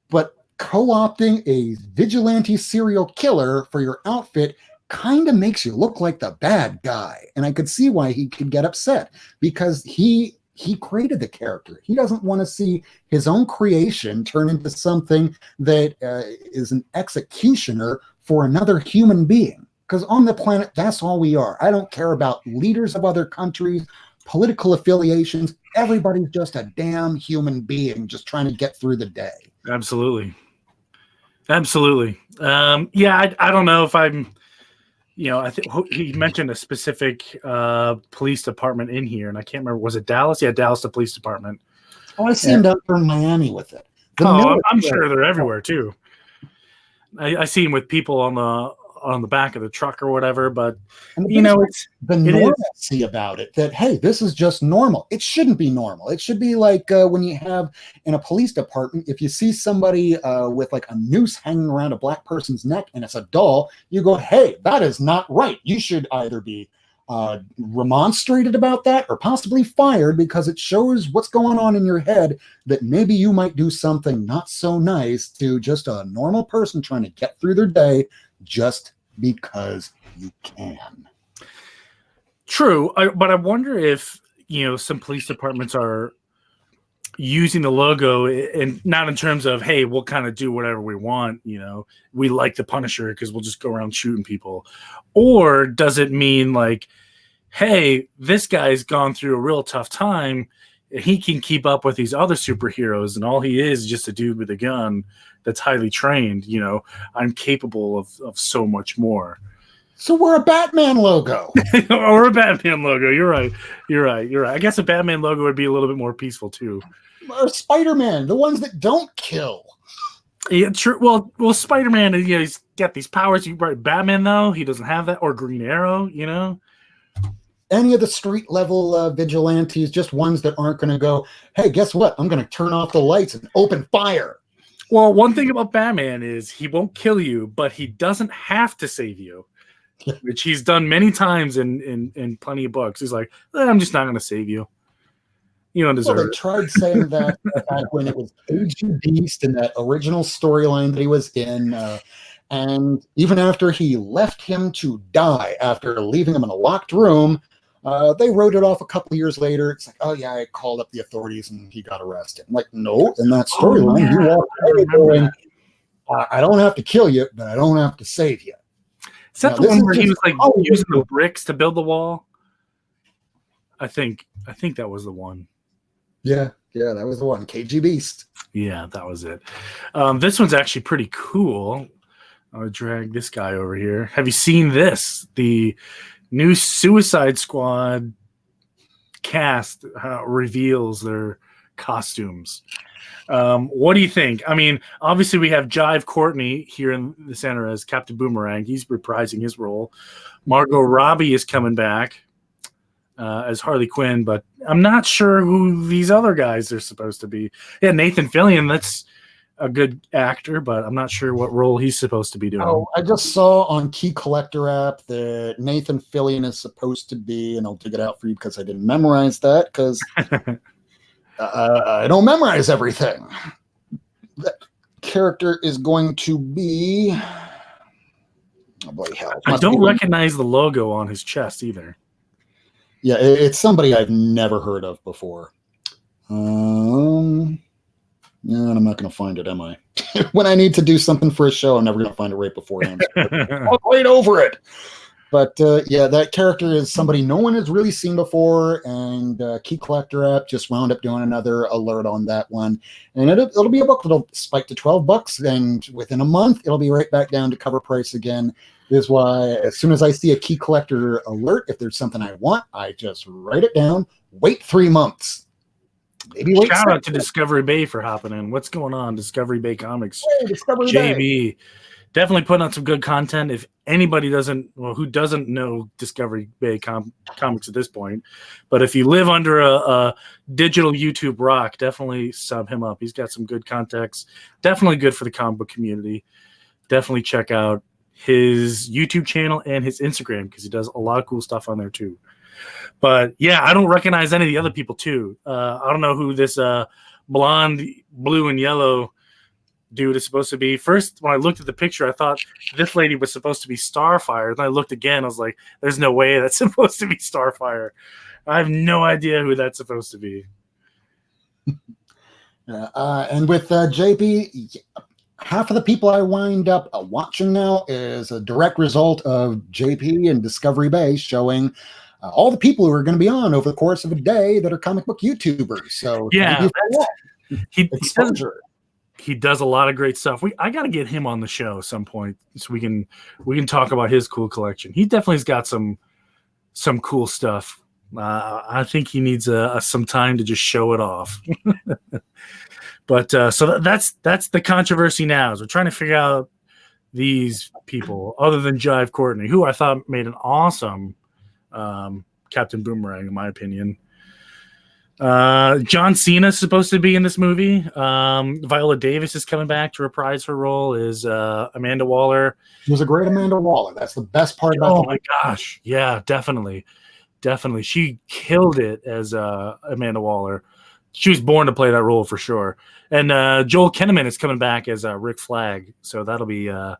But co-opting a vigilante serial killer for your outfit kind of makes you look like the bad guy. And I could see why he could get upset, because he created the character. He doesn't want to see his own creation turn into something that is an executioner for another human being. Because on the planet, that's all we are. I don't care about leaders of other countries, political affiliations. Everybody's just a damn human being just trying to get through the day. Absolutely. Absolutely. Yeah, I don't know if I'm, I think he mentioned a specific police department in here, and I can't remember. Was it Dallas? Yeah, Dallas, the police department. Oh, I see him down there in Miami with it. I'm sure they're everywhere too. I see him with people on the back of the truck or whatever, but it's the normalcy about it, that hey, this is just normal. It shouldn't be normal. It should be like when you have in a police department, if you see somebody with like a noose hanging around a black person's neck and it's a doll, you go, hey, that is not right. You should either be remonstrated about that or possibly fired, because it shows what's going on in your head, that maybe you might do something not so nice to just a normal person trying to get through their day just because you can. True, but I wonder if some police departments are using the logo, and not in terms of, hey, we'll kind of do whatever we want, we like the Punisher because we'll just go around shooting people, or does it mean like, hey, this guy's gone through a real tough time, he can keep up with these other superheroes, and all he is just a dude with a gun that's highly trained. I'm capable of so much more. So we're a Batman logo. Or a Batman logo. You're right. I guess a Batman logo would be a little bit more peaceful too. Or Spider-Man, the ones that don't kill. Yeah, true. Well, Spider-Man, he's got these powers. Batman, though, he doesn't have that. Or Green Arrow, Any of the street level vigilantes, just ones that aren't going to go, hey, guess what? I'm going to turn off the lights and open fire. Well, one thing about Batman is he won't kill you, but he doesn't have to save you, which he's done many times in plenty of books. He's like, I'm just not going to save you. You don't deserve it. They tried saying that back when it was Agent Beast in that original storyline that he was in. And even after he left him to die, after leaving him in a locked room, they wrote it off a couple of years later. It's like, oh, yeah, I called up the authorities and he got arrested. I'm like, no, in that storyline, you walked away going, I don't have to kill you, but I don't have to save you. Is that the one where he was like using the bricks to build the wall? I think that was the one. Yeah, that was the one. KG Beast. Yeah, that was it. This one's actually pretty cool. I'll drag this guy over here. Have you seen this? The new Suicide Squad cast reveals their costumes. What do you think? I mean, obviously we have Jive Courtney here in the center as Captain Boomerang. He's reprising his role. Margot Robbie is coming back as Harley Quinn, but I'm not sure who these other guys are supposed to be. Yeah, Nathan Fillion, that's a good actor, but I'm not sure what role he's supposed to be doing. Oh, I just saw on Key Collector app that Nathan Fillion is supposed to be, and I'll dig it out for you because I didn't memorize that, because I don't memorize everything. That character is going to be... Oh, boy, hell. I don't recognize the logo on his chest either. Yeah, it's somebody I've never heard of before. No, I'm not going to find it, am I? When I need to do something for a show, I'm never going to find it right beforehand. I'll wait over it. But yeah, that character is somebody no one has really seen before, and Key Collector app just wound up doing another alert on that one. And it'll be a book that'll spike to $12, and within a month, it'll be right back down to cover price again. This is why as soon as I see a Key Collector alert, if there's something I want, I just write it down, wait 3 months. Maybe wait. Shout out to Discovery Bay for hopping in. What's going on? Discovery Bay Comics. Hey, Discovery JB. Bay. Definitely putting out some good content. If anybody who doesn't know Discovery Bay Comics at this point, but if you live under a digital YouTube rock, definitely sub him up. He's got some good context. Definitely good for the comic book community. Definitely check out his YouTube channel and his Instagram, because he does a lot of cool stuff on there too. But yeah, I don't recognize any of the other people too. I don't know who this blonde, blue, and yellow dude is supposed to be. First, when I looked at the picture, I thought this lady was supposed to be Starfire. Then I looked again. I was like, there's no way that's supposed to be Starfire. I have no idea who that's supposed to be. And with JP, half of the people I wind up watching now is a direct result of JP and Discovery Bay showing all the people who are going to be on over the course of a day that are comic book YouTubers. So yeah, he does a lot of great stuff. I got to get him on the show at some point so we can talk about his cool collection. He definitely's got some cool stuff. I think he needs some time to just show it off. But so that's the controversy now. Is we're trying to figure out these people other than Jive Courtney, who I thought made an awesome Captain Boomerang, in my opinion. John Cena is supposed to be in this movie. Viola Davis is coming back to reprise her role as Amanda Waller. She was a great Amanda Waller. That's the best part about Oh my gosh. Yeah, definitely. She killed it as Amanda Waller. She was born to play that role for sure. And Joel Kinnaman is coming back as Rick Flag. So that'll be... I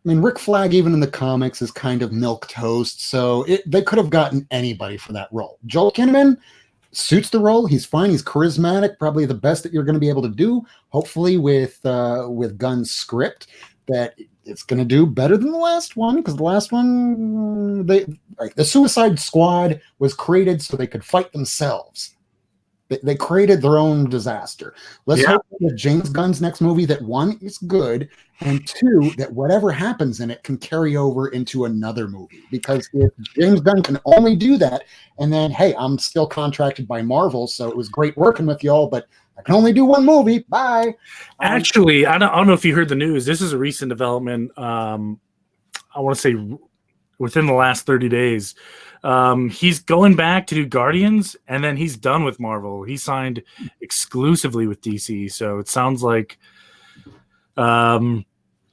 mean, Rick Flag, even in the comics, is kind of milquetoast. So they could have gotten anybody for that role. Joel Kinnaman suits the role. He's fine. He's charismatic. Probably the best that you're going to be able to do. Hopefully with Gunn's script that it's going to do better than the last one, because the last one, the Suicide Squad was created so they could fight themselves. They created their own disaster. Let's hope that James Gunn's next movie, that one, is good, and two, that whatever happens in it can carry over into another movie. Because if James Gunn can only do that, and then, hey, I'm still contracted by Marvel, so it was great working with y'all, but I can only do one movie. Bye. Actually, I don't know if you heard the news. This is a recent development. I want to say within the last 30 days. He's going back to do Guardians, and then he's done with Marvel. He signed exclusively with DC, so it sounds like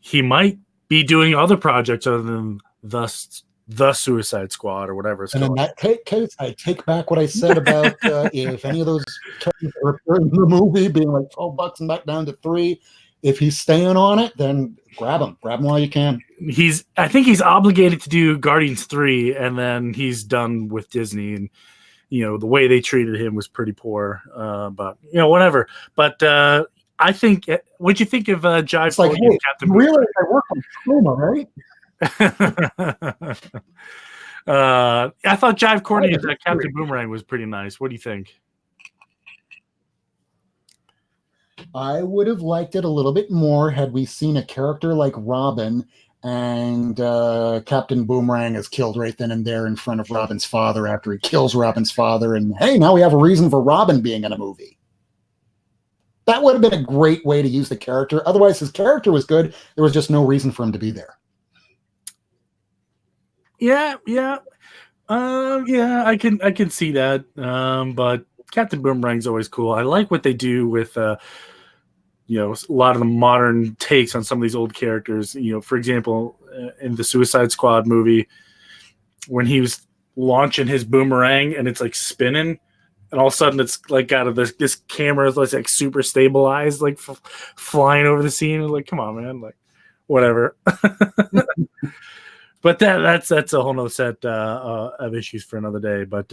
he might be doing other projects other than the Suicide Squad or whatever it's called. And in that case, I take back what I said about if any of those are in the movie being like $12 and back down to $3. If he's staying on it, then grab him while you can. I think he's obligated to do Guardians 3, and then he's done with Disney. And the way they treated him was pretty poor. But whatever. But I think, what'd you think of Jive? It's like, hey, Captain realize I work on Truma, right? I thought Jive Courtney as Captain Boomerang was pretty nice. What do you think? I would have liked it a little bit more had we seen a character like Robin and Captain Boomerang is killed right then and there in front of Robin's father after he kills Robin's father. And hey, now we have a reason for Robin being in a movie. That would have been a great way to use the character. Otherwise, his character was good. There was just no reason for him to be there. Yeah. I can see that. But Captain Boomerang's always cool. I like what they do with a lot of the modern takes on some of these old characters. For example, in the Suicide Squad movie, when he was launching his boomerang and it's like spinning, and all of a sudden it's like got this camera that's like super stabilized, like flying over the scene. Like, come on, man, like whatever. But that's a whole nother set of issues for another day. But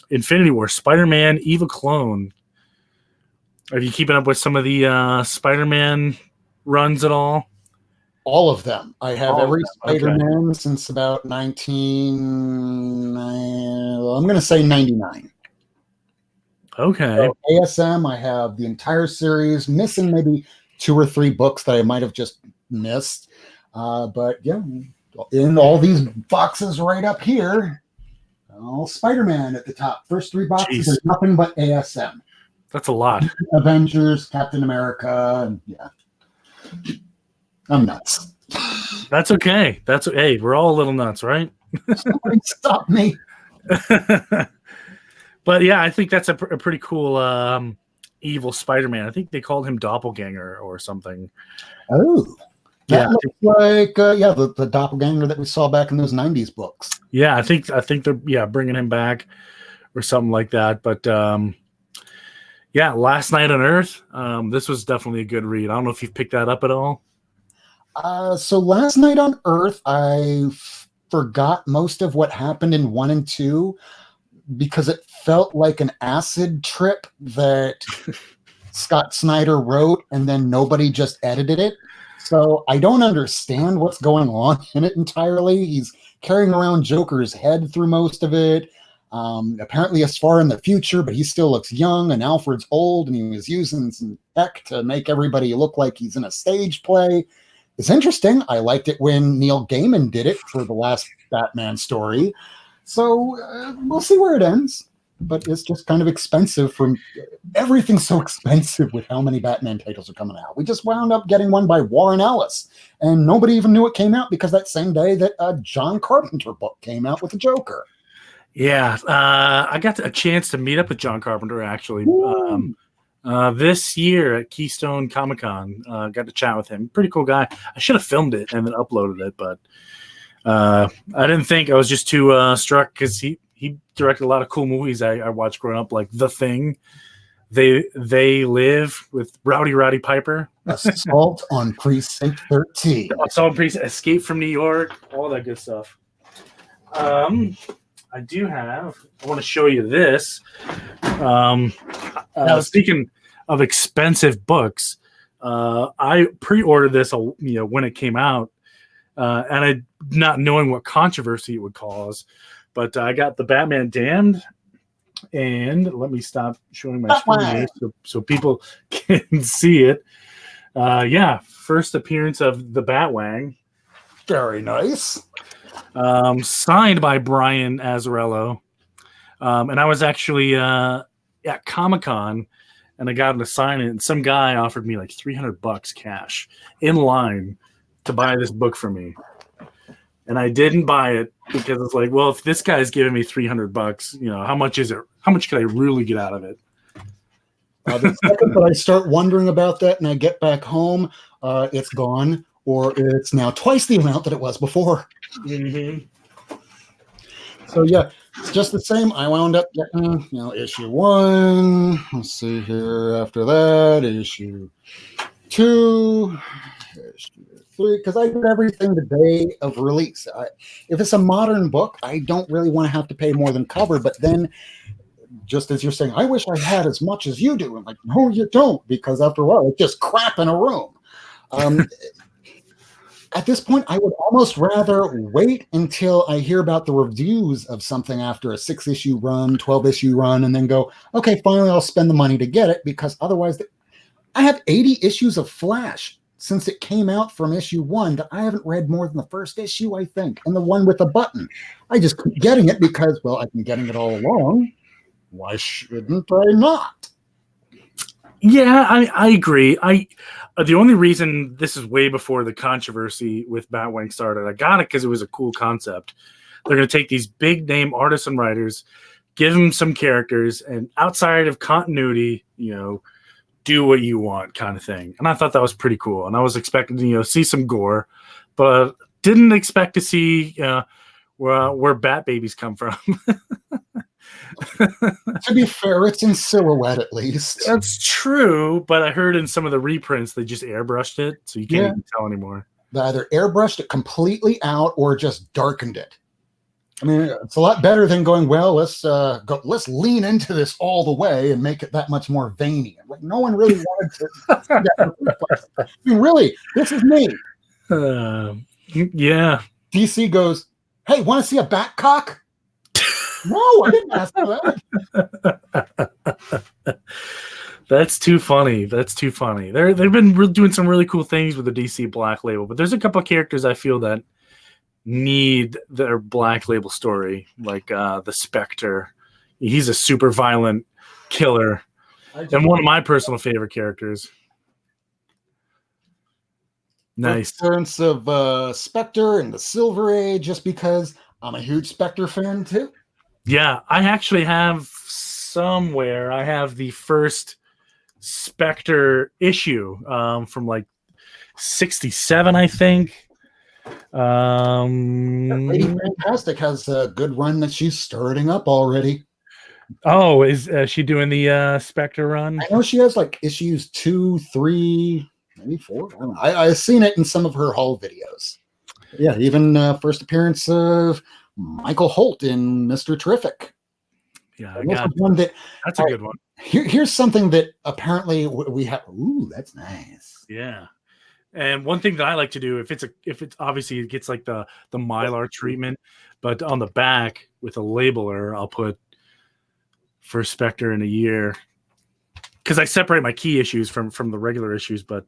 Infinity War, Spider-Man, Evil Clone. Are you keeping up with some of the Spider-Man runs at all? All of them. I have every Spider-Man since about I'm going to say 99. Okay. So ASM, I have the entire series, missing maybe 2 or 3 books that I might have just missed. But yeah, in all these boxes right up here, Spider-Man at the top. First 3 boxes, there's nothing but ASM. That's a lot. Avengers, Captain America, and yeah. I'm nuts. That's okay. Hey, we're all a little nuts, right? Somebody stop me. But yeah, I think that's a pretty cool evil Spider-Man. I think they called him Doppelganger or something. Oh. That looks like the doppelganger that we saw back in those 90s books. Yeah, I think they're bringing him back or something like that. But Yeah, Last Night on Earth. This was definitely a good read. I don't know if you've picked that up at all. So Last Night on Earth, I forgot most of what happened in 1 and 2 because it felt like an acid trip that Scott Snyder wrote and then nobody just edited it. So I don't understand what's going on in it entirely. He's carrying around Joker's head through most of it. Apparently it's far in the future, but he still looks young, and Alfred's old, and he was using some tech to make everybody look like he's in a stage play. It's interesting. I liked it when Neil Gaiman did it for the last Batman story. So we'll see where it ends. But it's just kind of expensive from everything's so expensive with how many Batman titles are coming out. We just wound up getting one by Warren Ellis, and nobody even knew it came out because that same day that a John Carpenter book came out with the Joker. Yeah, I got a chance to meet up with John Carpenter actually this year at Keystone Comic Con. Got to chat with him. Pretty cool guy. I should have filmed it and then uploaded it, but I didn't think. I was just too struck because he directed a lot of cool movies I watched growing up, like The Thing, They Live with Rowdy Piper, Assault on Precinct 13, Assault on Precinct, Escape from New York, all that good stuff. I want to show you this. Speaking of expensive books, I pre-ordered this, when it came out, and I not knowing what controversy it would cause, but I got the Batman Damned, and let me stop showing my screen here so people can see it. First appearance of the Batwang. Very nice. Signed by Brian Azzarello. And I was actually at Comic-Con, and I got him to sign it, and some guy offered me like $300 cash in line to buy this book for me. And I didn't buy it because it's like, well, if this guy's giving me $300, how much is it? How much could I really get out of it? The second that I start wondering about that and I get back home, it's gone, or it's now twice the amount that it was before. Mm-hmm. So yeah, it's just the same. I wound up getting, issue 1. Let's see here. After that, issue 2, issue 3, because I did everything the day of release. If it's a modern book, I don't really want to have to pay more than cover. But then, just as you're saying, I wish I had as much as you do. I'm like, no, you don't, because after a while, it's just crap in a room. At this point, I would almost rather wait until I hear about the reviews of something after a 6-issue run, 12-issue run, and then go, okay, finally I'll spend the money to get it, because otherwise I have 80 issues of Flash since it came out from issue 1 that I haven't read more than the first issue, I think, and the one with the button. I just keep getting it because, well, I've been getting it all along. Why shouldn't I not? Yeah, I agree. The only reason this is way before the controversy with Batwing started, I got it because it was a cool concept. They're going to take these big name artists and writers, give them some characters, and outside of continuity, do what you want kind of thing. And I thought that was pretty cool. And I was expecting to, see some gore, but didn't expect to see where Bat babies come from. To be fair, it's in silhouette at least. That's true, but I heard in some of the reprints they just airbrushed it, so you can't even tell anymore. They either airbrushed it completely out or just darkened it. I mean, it's a lot better than going, well, let's lean into this all the way and make it that much more veiny. Like, no one really wanted to. I mean, really, this is me. Yeah. DC goes, hey, want to see a bat cock? No, I didn't ask for that. That's too funny. They've been doing some really cool things with the DC Black Label, but there's a couple of characters I feel that need their Black Label story, like the Spectre. He's a super violent killer and one of my personal favorite characters. Nice. Appearance of Spectre and the Silver Age, just because I'm a huge Spectre fan too. Yeah, I actually have somewhere. I have the first Spectre issue from like 1967, I think. Lady Fantastic has a good run that she's starting up already. Oh, is she doing the Spectre run? I know she has like issues 2, 3, maybe 4. I don't know. I've seen it in some of her haul videos. Yeah, even first appearance of Michael Holt in Mr. Terrific. Yeah, And this is one that. that's a All right, good one. here's something that apparently we have. Ooh, that's nice. Yeah. And one thing that I like to do, if it's obviously it gets like the Mylar treatment, but on the back with a labeler, I'll put first Spectre in a year, because I separate my key issues from the regular issues. But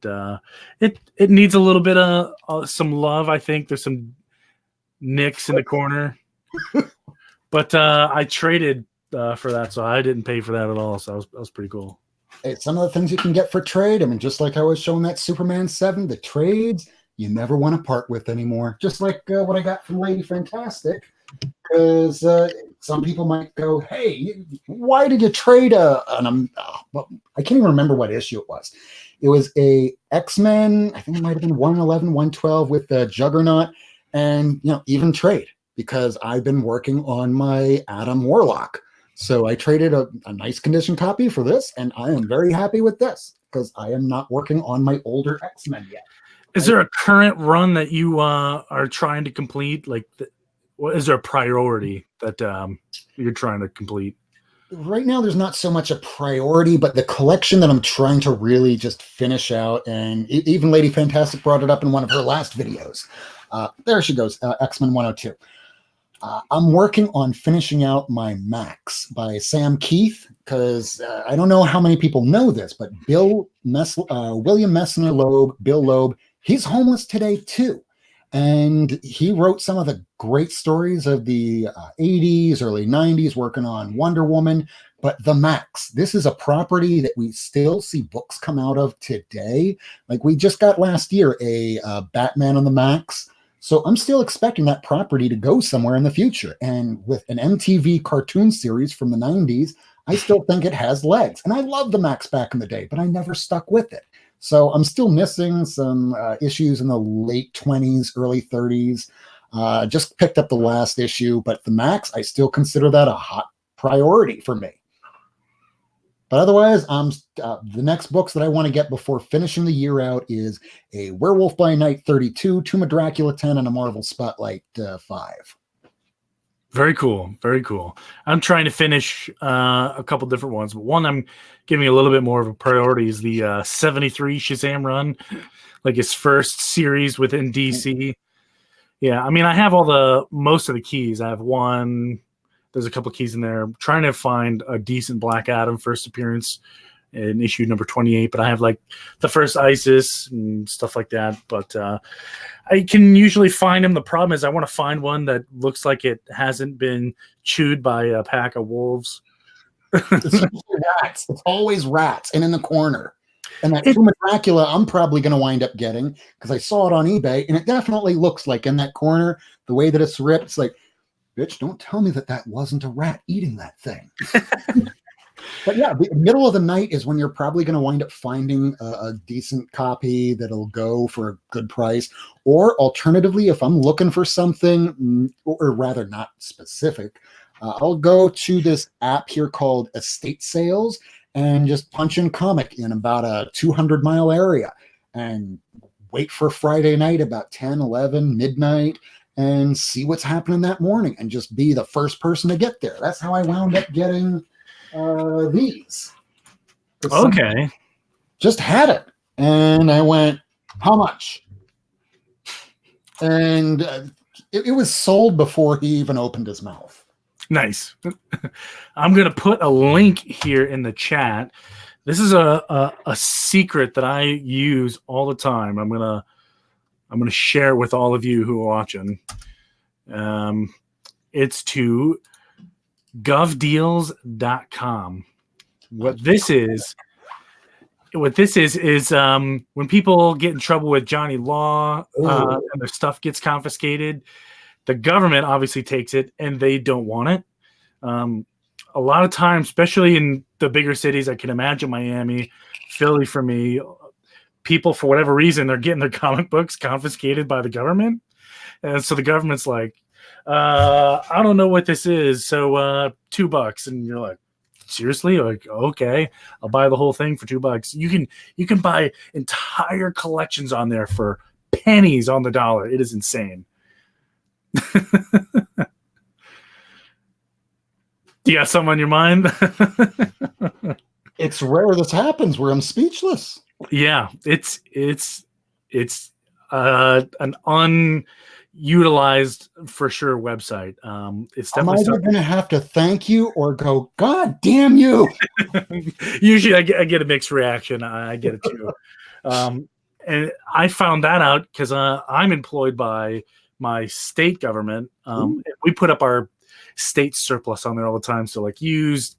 it needs a little bit of some love. I think there's some nicks in the corner, but I traded for that, so I didn't pay for that at all. So that was pretty cool. Hey, some of the things you can get for trade. I mean, just like I was showing that Superman 7, the trades you never want to part with anymore. Just like what I got from Lady Fantastic. Because some people might go, hey, why did you trade well, I can't even remember what issue it was. It was a X-Men, I think it might have been 111, 112 with the Juggernaut, and even trade, because I've been working on my Adam Warlock. So I traded a nice condition copy for this, and I am very happy with this because I am not working on my older X-Men yet. Is there a current run that you are trying to complete? Like, is there a priority that you're trying to complete? Right now, there's not so much a priority, but the collection that I'm trying to really just finish out, and even Lady Fantastic brought it up in one of her last videos. There she goes, X-Men 102. I'm working on finishing out my Max by Sam Keith, because I don't know how many people know this, but William Messner Loeb, Bill Loeb, he's homeless today too. And he wrote some of the great stories of the 80s, early 90s, working on Wonder Woman. But the Max, this is a property that we still see books come out of today. Like we just got last year a Batman on the Max. So I'm still expecting that property to go somewhere in the future. And with an MTV cartoon series from the 90s, I still think it has legs. And I loved the Max back in the day, but I never stuck with it. So I'm still missing some issues in the late 20s, early 30s. Just picked up the last issue, but the Max, I still consider that a hot priority for me. But otherwise, the next books that I want to get before finishing the year out is a Werewolf by Night 32, Tomb of Dracula 10, and a Marvel Spotlight 5. Very cool. Very cool. I'm trying to finish a couple different ones, but one I'm giving a little bit more of a priority is the 73 Shazam run, like his first series within DC. Yeah, I mean, I have most of the keys. I have one. There's a couple keys in there. I'm trying to find a decent Black Adam first appearance in issue number 28, but I have like the first Isis and stuff like that. But I can usually find them. The problem is I want to find one that looks like it hasn't been chewed by a pack of wolves. It's rats. It's always rats and in the corner. And that Tomb of Dracula, I'm probably going to wind up getting because I saw it on eBay, and it definitely looks like in that corner, the way that it's ripped, it's like, bitch, don't tell me that wasn't a rat eating that thing. But yeah, the middle of the night is when you're probably going to wind up finding a decent copy that'll go for a good price. Or alternatively, if I'm looking for something, or rather not specific, I'll go to this app here called Estate Sales and just punch in comic in about a 200-mile area and wait for Friday night about 10, 11, midnight, and see what's happening that morning and just be the first person to get there. That's how I wound up getting these. Okay. Just had it. And I went, how much? And it was sold before he even opened his mouth. Nice. I'm going to put a link here in the chat. This is a secret that I use all the time. I'm going to share it with all of you who are watching. It's to govdeals.com. What this is when people get in trouble with Johnny Law and their stuff gets confiscated, the government obviously takes it and they don't want it. A lot of times, especially in the bigger cities, I can imagine Miami, Philly for me, people, for whatever reason, they're getting their comic books confiscated by the government. And so the government's like, I don't know what this is. So $2. And you're like, seriously? Like, okay, I'll buy the whole thing for $2. You can buy entire collections on there for pennies on the dollar. It is insane. Do you got something on your mind? It's rare this happens where I'm speechless. Yeah, it's an unutilized for sure website. It's I'm definitely either going to have to thank you or go, God damn you. Usually I get a mixed reaction. I get it too. And I found that out because I'm employed by my state government. We put up our state surplus on there all the time. So like used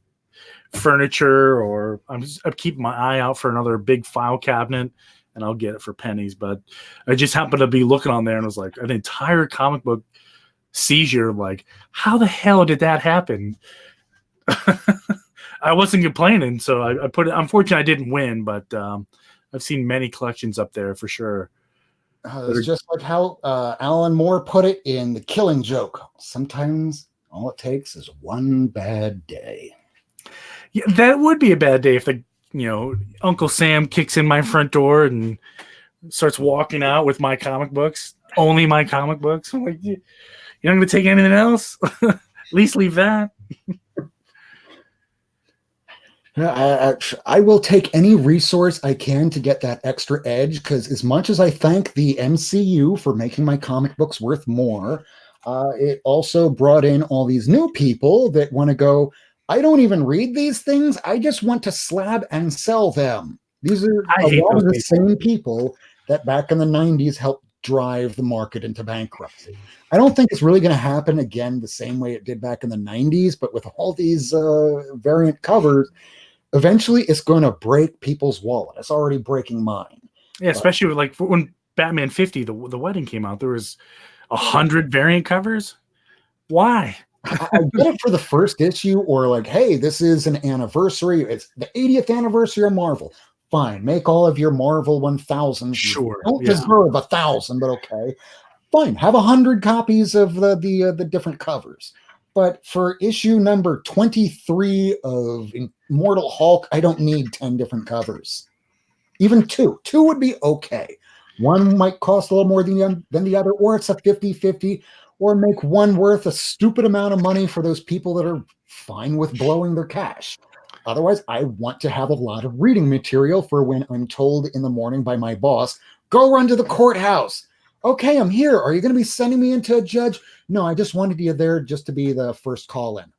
furniture, or I'm keeping my eye out for another big file cabinet, and I'll get it for pennies. But I just happened to be looking on there and was like an entire comic book seizure. Like, how the hell did that happen? I wasn't complaining, so I put it. Unfortunately, I didn't win, but I've seen many collections up there for sure. It's just like how Alan Moore put it in The Killing Joke. Sometimes all it takes is one bad day. Yeah, that would be a bad day if Uncle Sam kicks in my front door and starts walking out with my comic books, only my comic books. I'm like, you're not going to take anything else? At least leave that. I will take any resource I can to get that extra edge, because as much as I thank the MCU for making my comic books worth more, it also brought in all these new people that want to go, I don't even read these things. I just want to slab and sell them. These are a lot of the same people that back in the 90s helped drive the market into bankruptcy. I don't think it's really going to happen again the same way it did back in the 90s, but with all these variant covers, eventually it's going to break people's wallet. It's already breaking mine. Yeah, especially like when Batman 50, the wedding came out, there was 100 variant covers. Why? I get it for the first issue, or like, hey, this is an anniversary. It's the 80th anniversary of Marvel. Fine, make all of your Marvel 1000. Sure, you don't deserve 1,000, but okay, fine. Have 100 copies of the different covers. But for issue number 23 of Immortal Hulk, I don't need 10 different covers. Even two would be okay. One might cost a little more than the other, or it's a 50-50. Or make one worth a stupid amount of money for those people that are fine with blowing their cash. Otherwise, I want to have a lot of reading material for when I'm told in the morning by my boss, go run to the courthouse. Okay, I'm here. Are you going to be sending me into a judge? No, I just wanted you there just to be the first call in.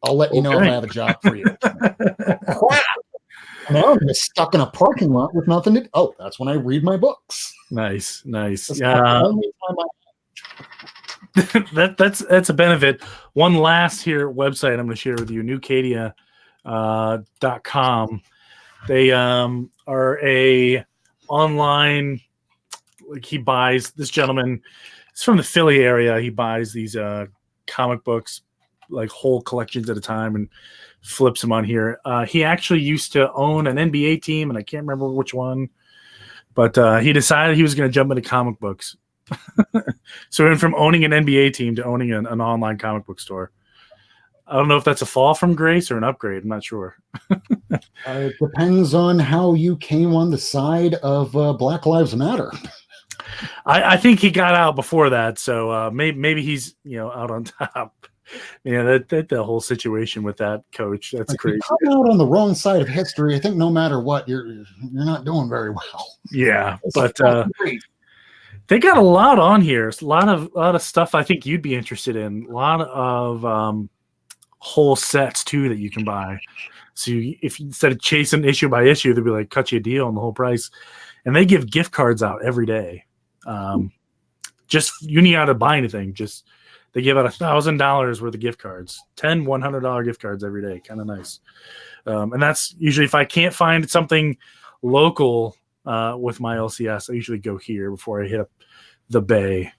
I'll let you know if I have a job for you. Now I'm just stuck in a parking lot with nothing to. Oh, that's when I read my books. Nice. That's the only time that's a benefit. One last here website I'm going to share with you, newcadia.com. They are a online, like, he buys, this gentleman, it's from the Philly area. He buys these comic books, like whole collections at a time, and flips them on here. He actually used to own an NBA team, and I can't remember which one, but he decided he was going to jump into comic books. So he went from owning an NBA team to owning an online comic book store. I don't know if that's a fall from grace or an upgrade. I'm not sure. It depends on how you came on the side of Black Lives Matter. I think he got out before that, so maybe he's out on top. Yeah, that the whole situation with that coach, that's crazy. You come out on the wrong side of history. I think no matter what, you're not doing very well. Yeah, but they got a lot on here. It's a lot of stuff I think you'd be interested in. A lot of whole sets too that you can buy. So if instead of chasing issue by issue, they'd be like, cut you a deal on the whole price. And they give gift cards out every day. Just you need not to buy anything. Just they give out $1,000 worth of gift cards, $10, $100 gift cards every day. Kind of nice. And that's usually if I can't find something local with my LCS, I usually go here before I hit up the Bay.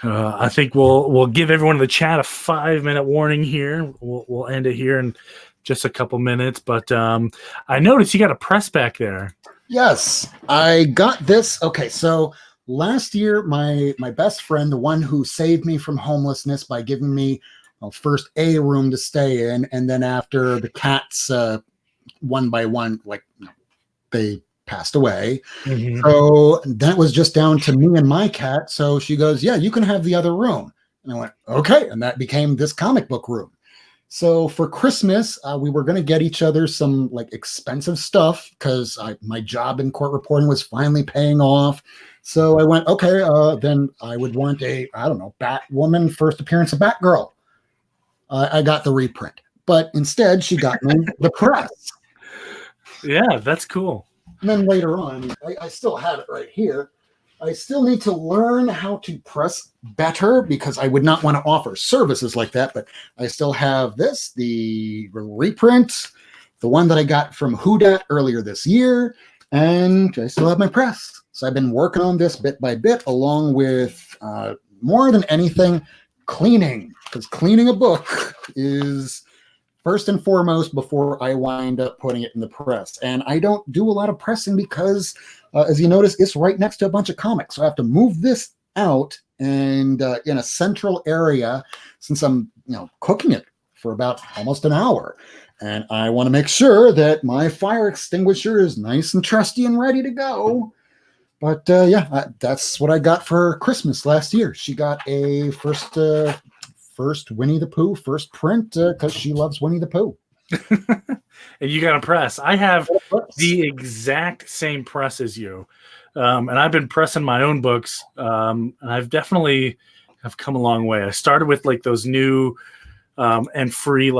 I think we'll give everyone in the chat a 5-minute warning here. We'll end it here in just a couple minutes. But I noticed you got a press back there. Yes, I got this. Okay, so last year, my best friend, the one who saved me from homelessness by giving me first a room to stay in, and then after the cats, one by one, they passed away. Mhm. So that was just down to me and my cat. So she goes, yeah, you can have the other room. And I went, okay. And that became this comic book room. So for Christmas, we were going to get each other some expensive stuff because my job in court reporting was finally paying off. So I went, okay, then I would want Batwoman first appearance of Batgirl. I got the reprint, but instead she got me the press. Yeah, that's cool. And then later on, I still have it right here. I still need to learn how to press better because I would not want to offer services like that. But I still have this, the reprint, the one that I got from Whodat earlier this year, and I still have my press. So I've been working on this bit by bit, along with more than anything, cleaning, because cleaning a book is first and foremost before I wind up putting it in the press. And I don't do a lot of pressing because, as you notice, it's right next to a bunch of comics. So I have to move this out and in a central area since I'm cooking it for about almost an hour. And I want to make sure that my fire extinguisher is nice and trusty and ready to go. But that's what I got for Christmas last year. She got a first Winnie the Pooh first print because she loves Winnie the Pooh. And you got a press. I have the exact same press as you, and I've been pressing my own books, and I've definitely have come a long way. I started with those new and free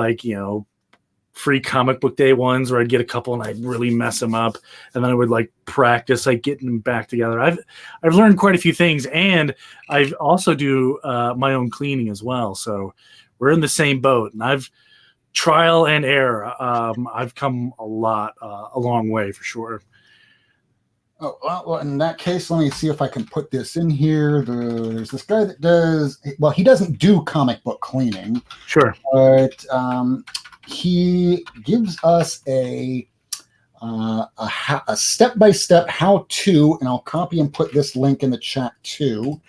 free comic book day ones where I'd get a couple and I'd really mess them up, and then I would practice getting them back together. I've learned quite a few things, and I also do my own cleaning as well. So we're in the same boat, and I've trial and error. I've come a long way for sure. Oh, well, in that case, let me see if I can put this in here. There's this guy that does, well, he doesn't do comic book cleaning. Sure. But he gives us a step-by-step how-to, and I'll copy and put this link in the chat too.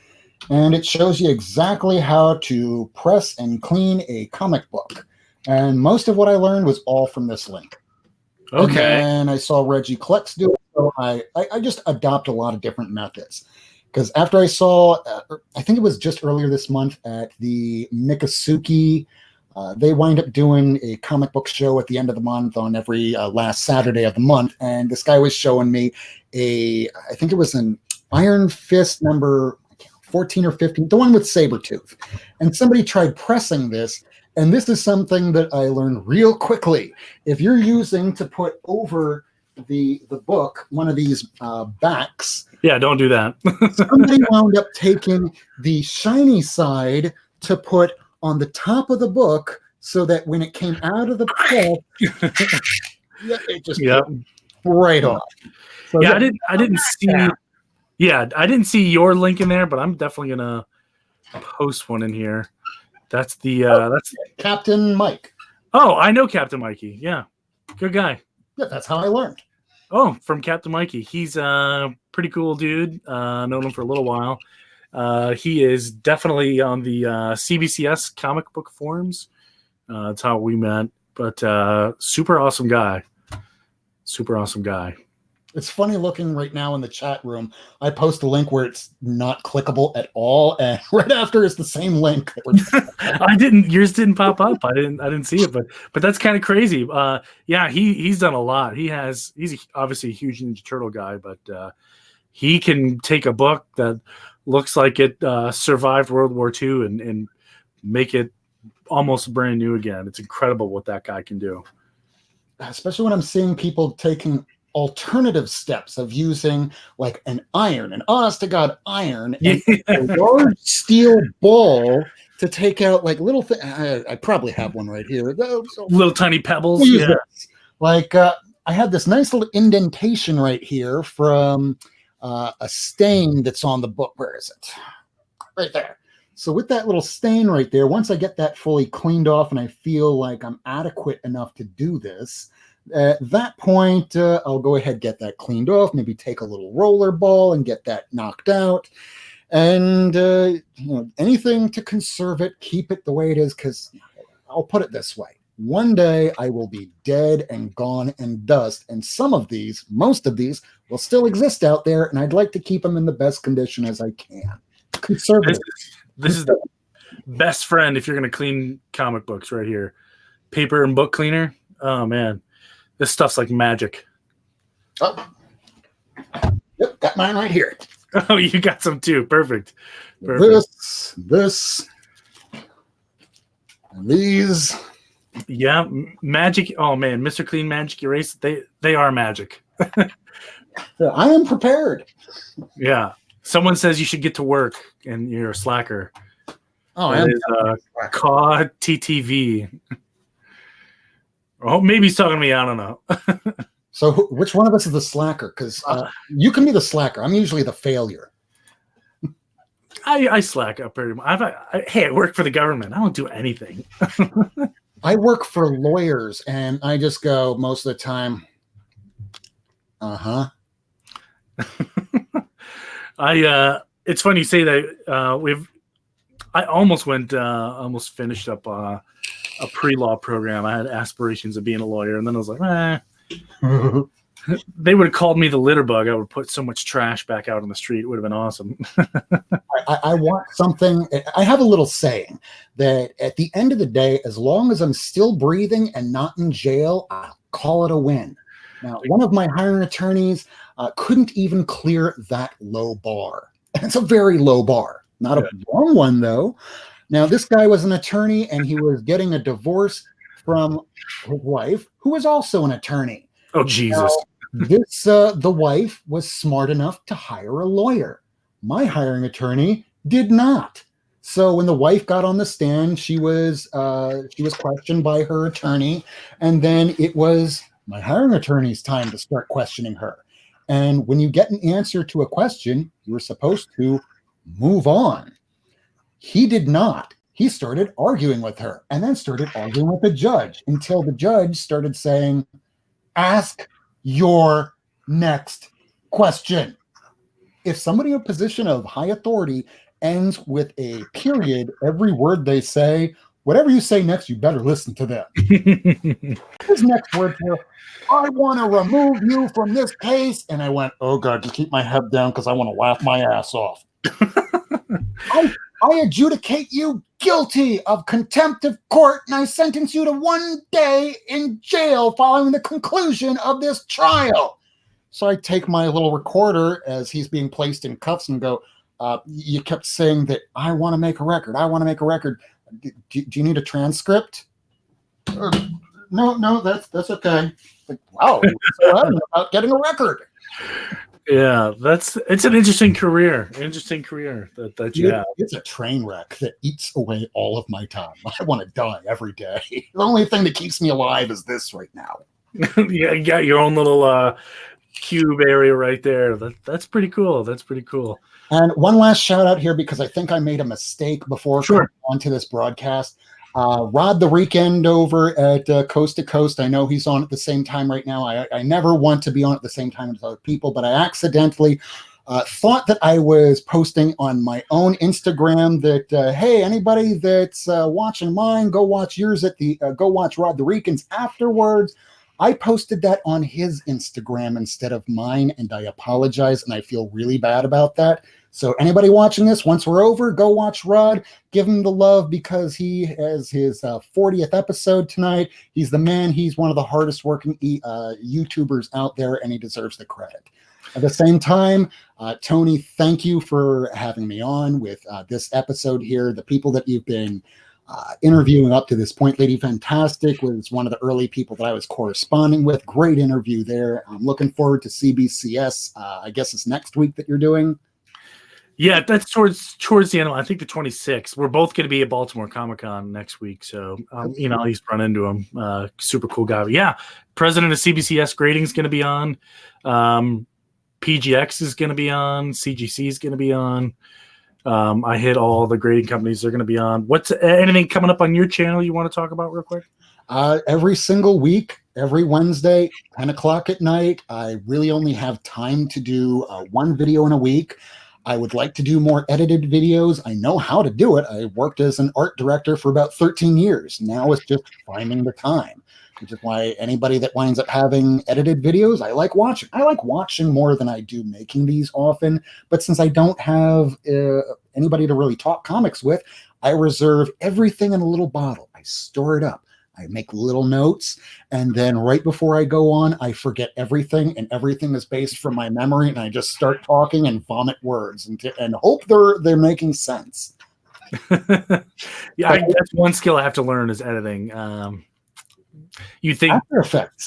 And it shows you exactly how to press and clean a comic book. And most of what I learned was all from this link. Okay. And I saw Reggie Klex do it, so I just adopt a lot of different methods. Because after I saw, I think it was just earlier this month at the Miccosukee, they wind up doing a comic book show at the end of the month on every last Saturday of the month. And this guy was showing me I think it was an Iron Fist number 14 or 15, the one with Sabretooth. And somebody tried pressing this. And this is something that I learned real quickly. If you're using to put over the book one of these backs. Yeah, don't do that. Somebody wound up taking the shiny side to put on the top of the book so that when it came out of the press, it just right off. So I didn't see. Yeah, I didn't see your link in there, but I'm definitely gonna post one in here. That's that's Captain Mike. Oh, I know Captain Mikey. Yeah, good guy. Yeah, that's how I learned. Oh, from Captain Mikey. He's a pretty cool dude. Known him for a little while. He is definitely on the CBCS comic book forums. That's how we met. But super awesome guy. Super awesome guy. It's funny looking right now in the chat room. I post a link where it's not clickable at all, and right after is the same link. Yours didn't pop up. I didn't see it, but that's kind of crazy. Yeah, he's done a lot. He's obviously a huge Ninja Turtle guy, but he can take a book that looks like it survived World War II and make it almost brand new again. It's incredible what that guy can do. Especially when I'm seeing people taking alternative steps of using an iron, an honest to God iron, and a large steel ball to take out little things. I probably have one right here. Little tiny pebbles. Yeah. I have this nice little indentation right here from a stain that's on the book. Where is it? Right there. So with that little stain right there, once I get that fully cleaned off and I feel like I'm adequate enough to do this, at that point, I'll go ahead and get that cleaned off, maybe take a little roller ball and get that knocked out. And anything to conserve it, keep it the way it is, because I'll put it this way. One day I will be dead and gone and dust, and most of these, will still exist out there, and I'd like to keep them in the best condition as I can. Conservative. This is the best friend if you're going to clean comic books right here. Paper and book cleaner. Oh, man. This stuff's like magic. Oh. Yep, got mine right here. Oh, you got some too. Perfect. This, and these. Yeah, magic. Oh man, Mr. Clean Magic Erase. They are magic. I am prepared. Yeah. Someone says you should get to work, and you're a slacker. Oh, that is CAW TTV. Oh, maybe he's talking to me. I don't know. So, which one of us is the slacker? Because you can be the slacker. I'm usually the failure. I slack up pretty much. I work for the government. I don't do anything. I work for lawyers, and I just go most of the time. It's funny you say that. I almost finished up a pre-law program. I had aspirations of being a lawyer, and then I was like, they would have called me the litter bug. I would put so much trash back out on the street. It would have been awesome. I want something. I have a little saying that at the end of the day, as long as I'm still breathing and not in jail, I'll call it a win. Now, one of my hiring attorneys couldn't even clear that low bar. It's a very low bar. Not a wrong one, though. Now, this guy was an attorney, and he was getting a divorce from his wife, who was also an attorney. Oh, Jesus. Now, the wife was smart enough to hire a lawyer. My hiring attorney did not. So when the wife got on the stand, she was questioned by her attorney, and then it was my hiring attorney's time to start questioning her. And when you get an answer to a question, you were supposed to move on. He did not. He started arguing with her, and then started arguing with the judge, until the judge started saying, "Ask your next question." If somebody in a position of high authority ends with a period, every word they say, whatever you say next, you better listen to them. His next words were, "I want to remove you from this case." And I went, "Oh God, just keep my head down because I want to laugh my ass off." I adjudicate you guilty of contempt of court, and I sentence you to 1 day in jail following the conclusion of this trial. So I take my little recorder as he's being placed in cuffs and go, "You kept saying that I want to make a record. I want to make a record. Do you need a transcript?" No, that's okay. Like, wow, so adamant about getting a record. Yeah, it's an interesting career. Interesting career that you have. It's a train wreck that eats away all of my time. I want to die every day. The only thing that keeps me alive is this right now. Yeah, you got your own little cube area right there. That's pretty cool. That's pretty cool. And one last shout out here, because I think I made a mistake before coming onto this broadcast. Rod the Weekend over at Coast to Coast. I know he's on at the same time right now. I never want to be on at the same time as other people, but I accidentally thought that I was posting on my own Instagram that, hey, anybody that's watching mine, go watch yours go watch Rod the Weekend's afterwards. I posted that on his Instagram instead of mine, and I apologize, and I feel really bad about that. So anybody watching this, once we're over, go watch Rod. Give him the love, because he has his 40th episode tonight. He's the man. He's one of the hardest working YouTubers out there, and he deserves the credit. At the same time, Tony, thank you for having me on with this episode here. The people that you've been interviewing up to this point, Lady Fantastic was one of the early people that I was corresponding with. Great interview there. I'm looking forward to CBCS. I guess it's next week that you're doing. Yeah, that's towards the end. I think the 26th. We're both going to be at Baltimore Comic-Con next week, so I'll at least run into him. Super cool guy. But yeah, president of CBCS Grading is going to be on. PGX is going to be on. CGC is going to be on. I hit all the grading companies they're going to be on. What's anything coming up on your channel you want to talk about real quick? Every single week, every Wednesday, 10 o'clock at night. I really only have time to do one video in a week. I would like to do more edited videos. I know how to do it. I worked as an art director for about 13 years. Now it's just finding the time, which is why anybody that winds up having edited videos, I like watching. I like watching more than I do making these often. But since I don't have anybody to really talk comics with, I reserve everything in a little bottle. I store it up. I make little notes, and then right before I go on, I forget everything, and everything is based from my memory, and I just start talking and vomit words and hope they're making sense. Yeah, that's one skill I have to learn is editing. You think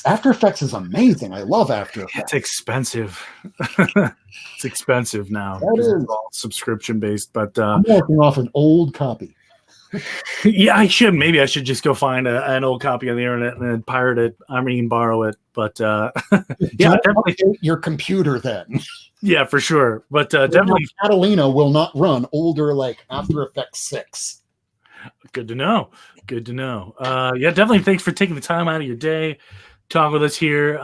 After Effects is amazing. I love After Effects. It's expensive. It's expensive now. That is. It's all subscription based, but I'm working off an old copy. Yeah, maybe I should just go find an old copy on the internet and then pirate it. I mean, borrow it. But yeah, definitely your computer then. Yeah, for sure. But definitely, Catalina will not run older like After Effects 6. Good to know. Good to know. Yeah, definitely. Thanks for taking the time out of your day, talk with us here.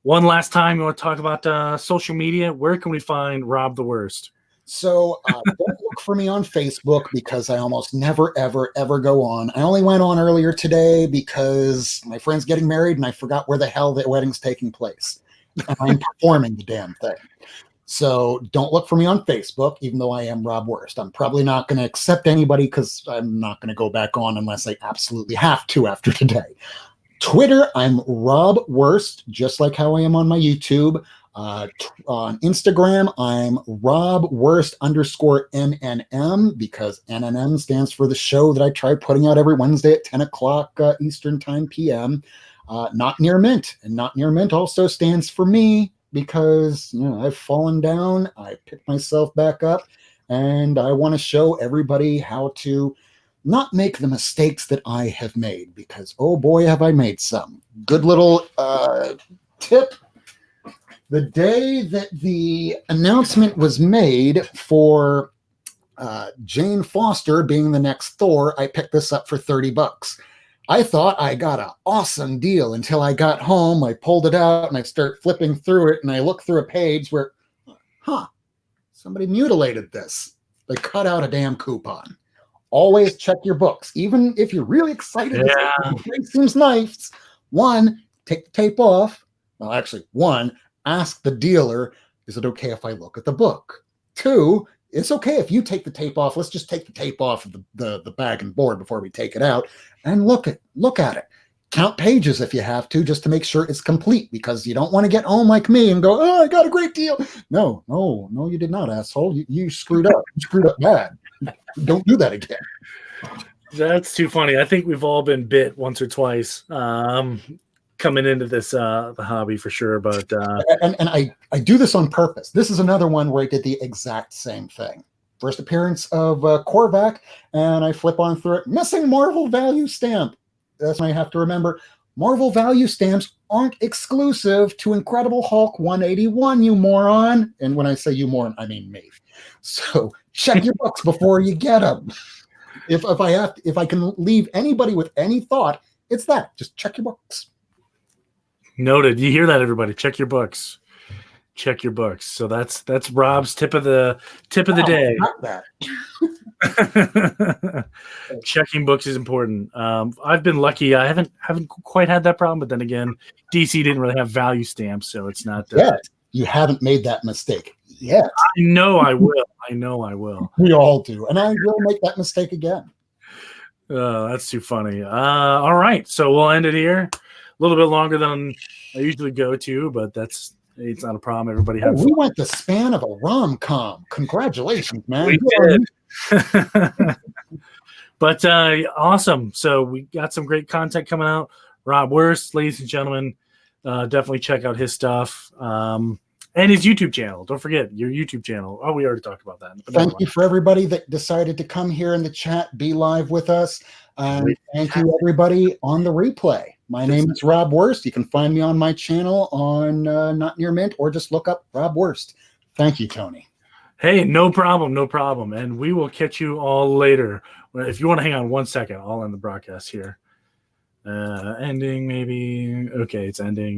One last time, you want to talk about social media? Where can we find Rob the Worst? So don't look for me on Facebook because I almost never, ever, ever go on. I only went on earlier today because my friend's getting married and I forgot where the hell the wedding's taking place. And I'm performing the damn thing. So don't look for me on Facebook, even though I am Rob Worst. I'm probably not going to accept anybody because I'm not going to go back on unless I absolutely have to after today. Twitter, I'm Rob Worst, just like how I am on my YouTube. On Instagram, I'm Rob Worst _NNM because NNM stands for the show that I try putting out every Wednesday at 10 o'clock Eastern Time PM. Not Near Mint, and Not Near Mint also stands for me because I've fallen down, I picked myself back up, and I want to show everybody how to not make the mistakes that I have made because oh boy have I made some. Good little tip. The day that the announcement was made for Jane Foster being the next Thor, I picked this up for $30. I thought I got an awesome deal until I got home. I pulled it out and I start flipping through it and I look through a page where, somebody mutilated this. They cut out a damn coupon. Always check your books, even if you're really excited. Yeah. It seems nice. One, take the tape off. Well, actually, one, ask the dealer, is it okay if I look at the book? Two, it's okay if you take the tape off. Let's just take the tape off of the bag and board before we take it out and look at it. Count pages if you have to, just to make sure it's complete, because you don't want to get home like me and go, oh, I got a great deal. No, you did not, asshole. You screwed up. You screwed up bad. Don't do that again. That's too funny. I think we've all been bit once or twice coming into this the hobby for sure. But and I do this on purpose. This is another one where I did the exact same thing. First appearance of Korvac, and I flip on through it. Missing Marvel value stamp. That's when I have to remember. Marvel value stamps aren't exclusive to Incredible Hulk 181, you moron. And when I say you moron, I mean me. So check your books before you get them. If I can leave anybody with any thought, it's that. Just check your books. Noted. You hear that, everybody? Check your books. Check your books. So that's Rob's tip of the day. Not that. Checking books is important. I've been lucky. I haven't quite had that problem, but then again, DC didn't really have value stamps, so it's not. Yet. You haven't made that mistake yet. I know I will. We all do, and I will make that mistake again. That's too funny. All right, so we'll end it here. A little bit longer than I usually go to, but it's not a problem. Everybody has. We went the span of a rom-com. Congratulations, man. We did. But awesome. So we got some great content coming out. Rob Worst, ladies and gentlemen, definitely check out his stuff. And his YouTube channel. Don't forget your YouTube channel. Oh, we already talked about that. Thank you for everybody that decided to come here in the chat, be live with us. Thank you, everybody, on the replay. My name is Rob Worst. You can find me on my channel on Not Near Mint, or just look up Rob Worst. Thank you, Tony. Hey, no problem. And we will catch you all later. If you want to hang on 1 second, I'll end the broadcast here. Ending maybe. Okay, it's ending.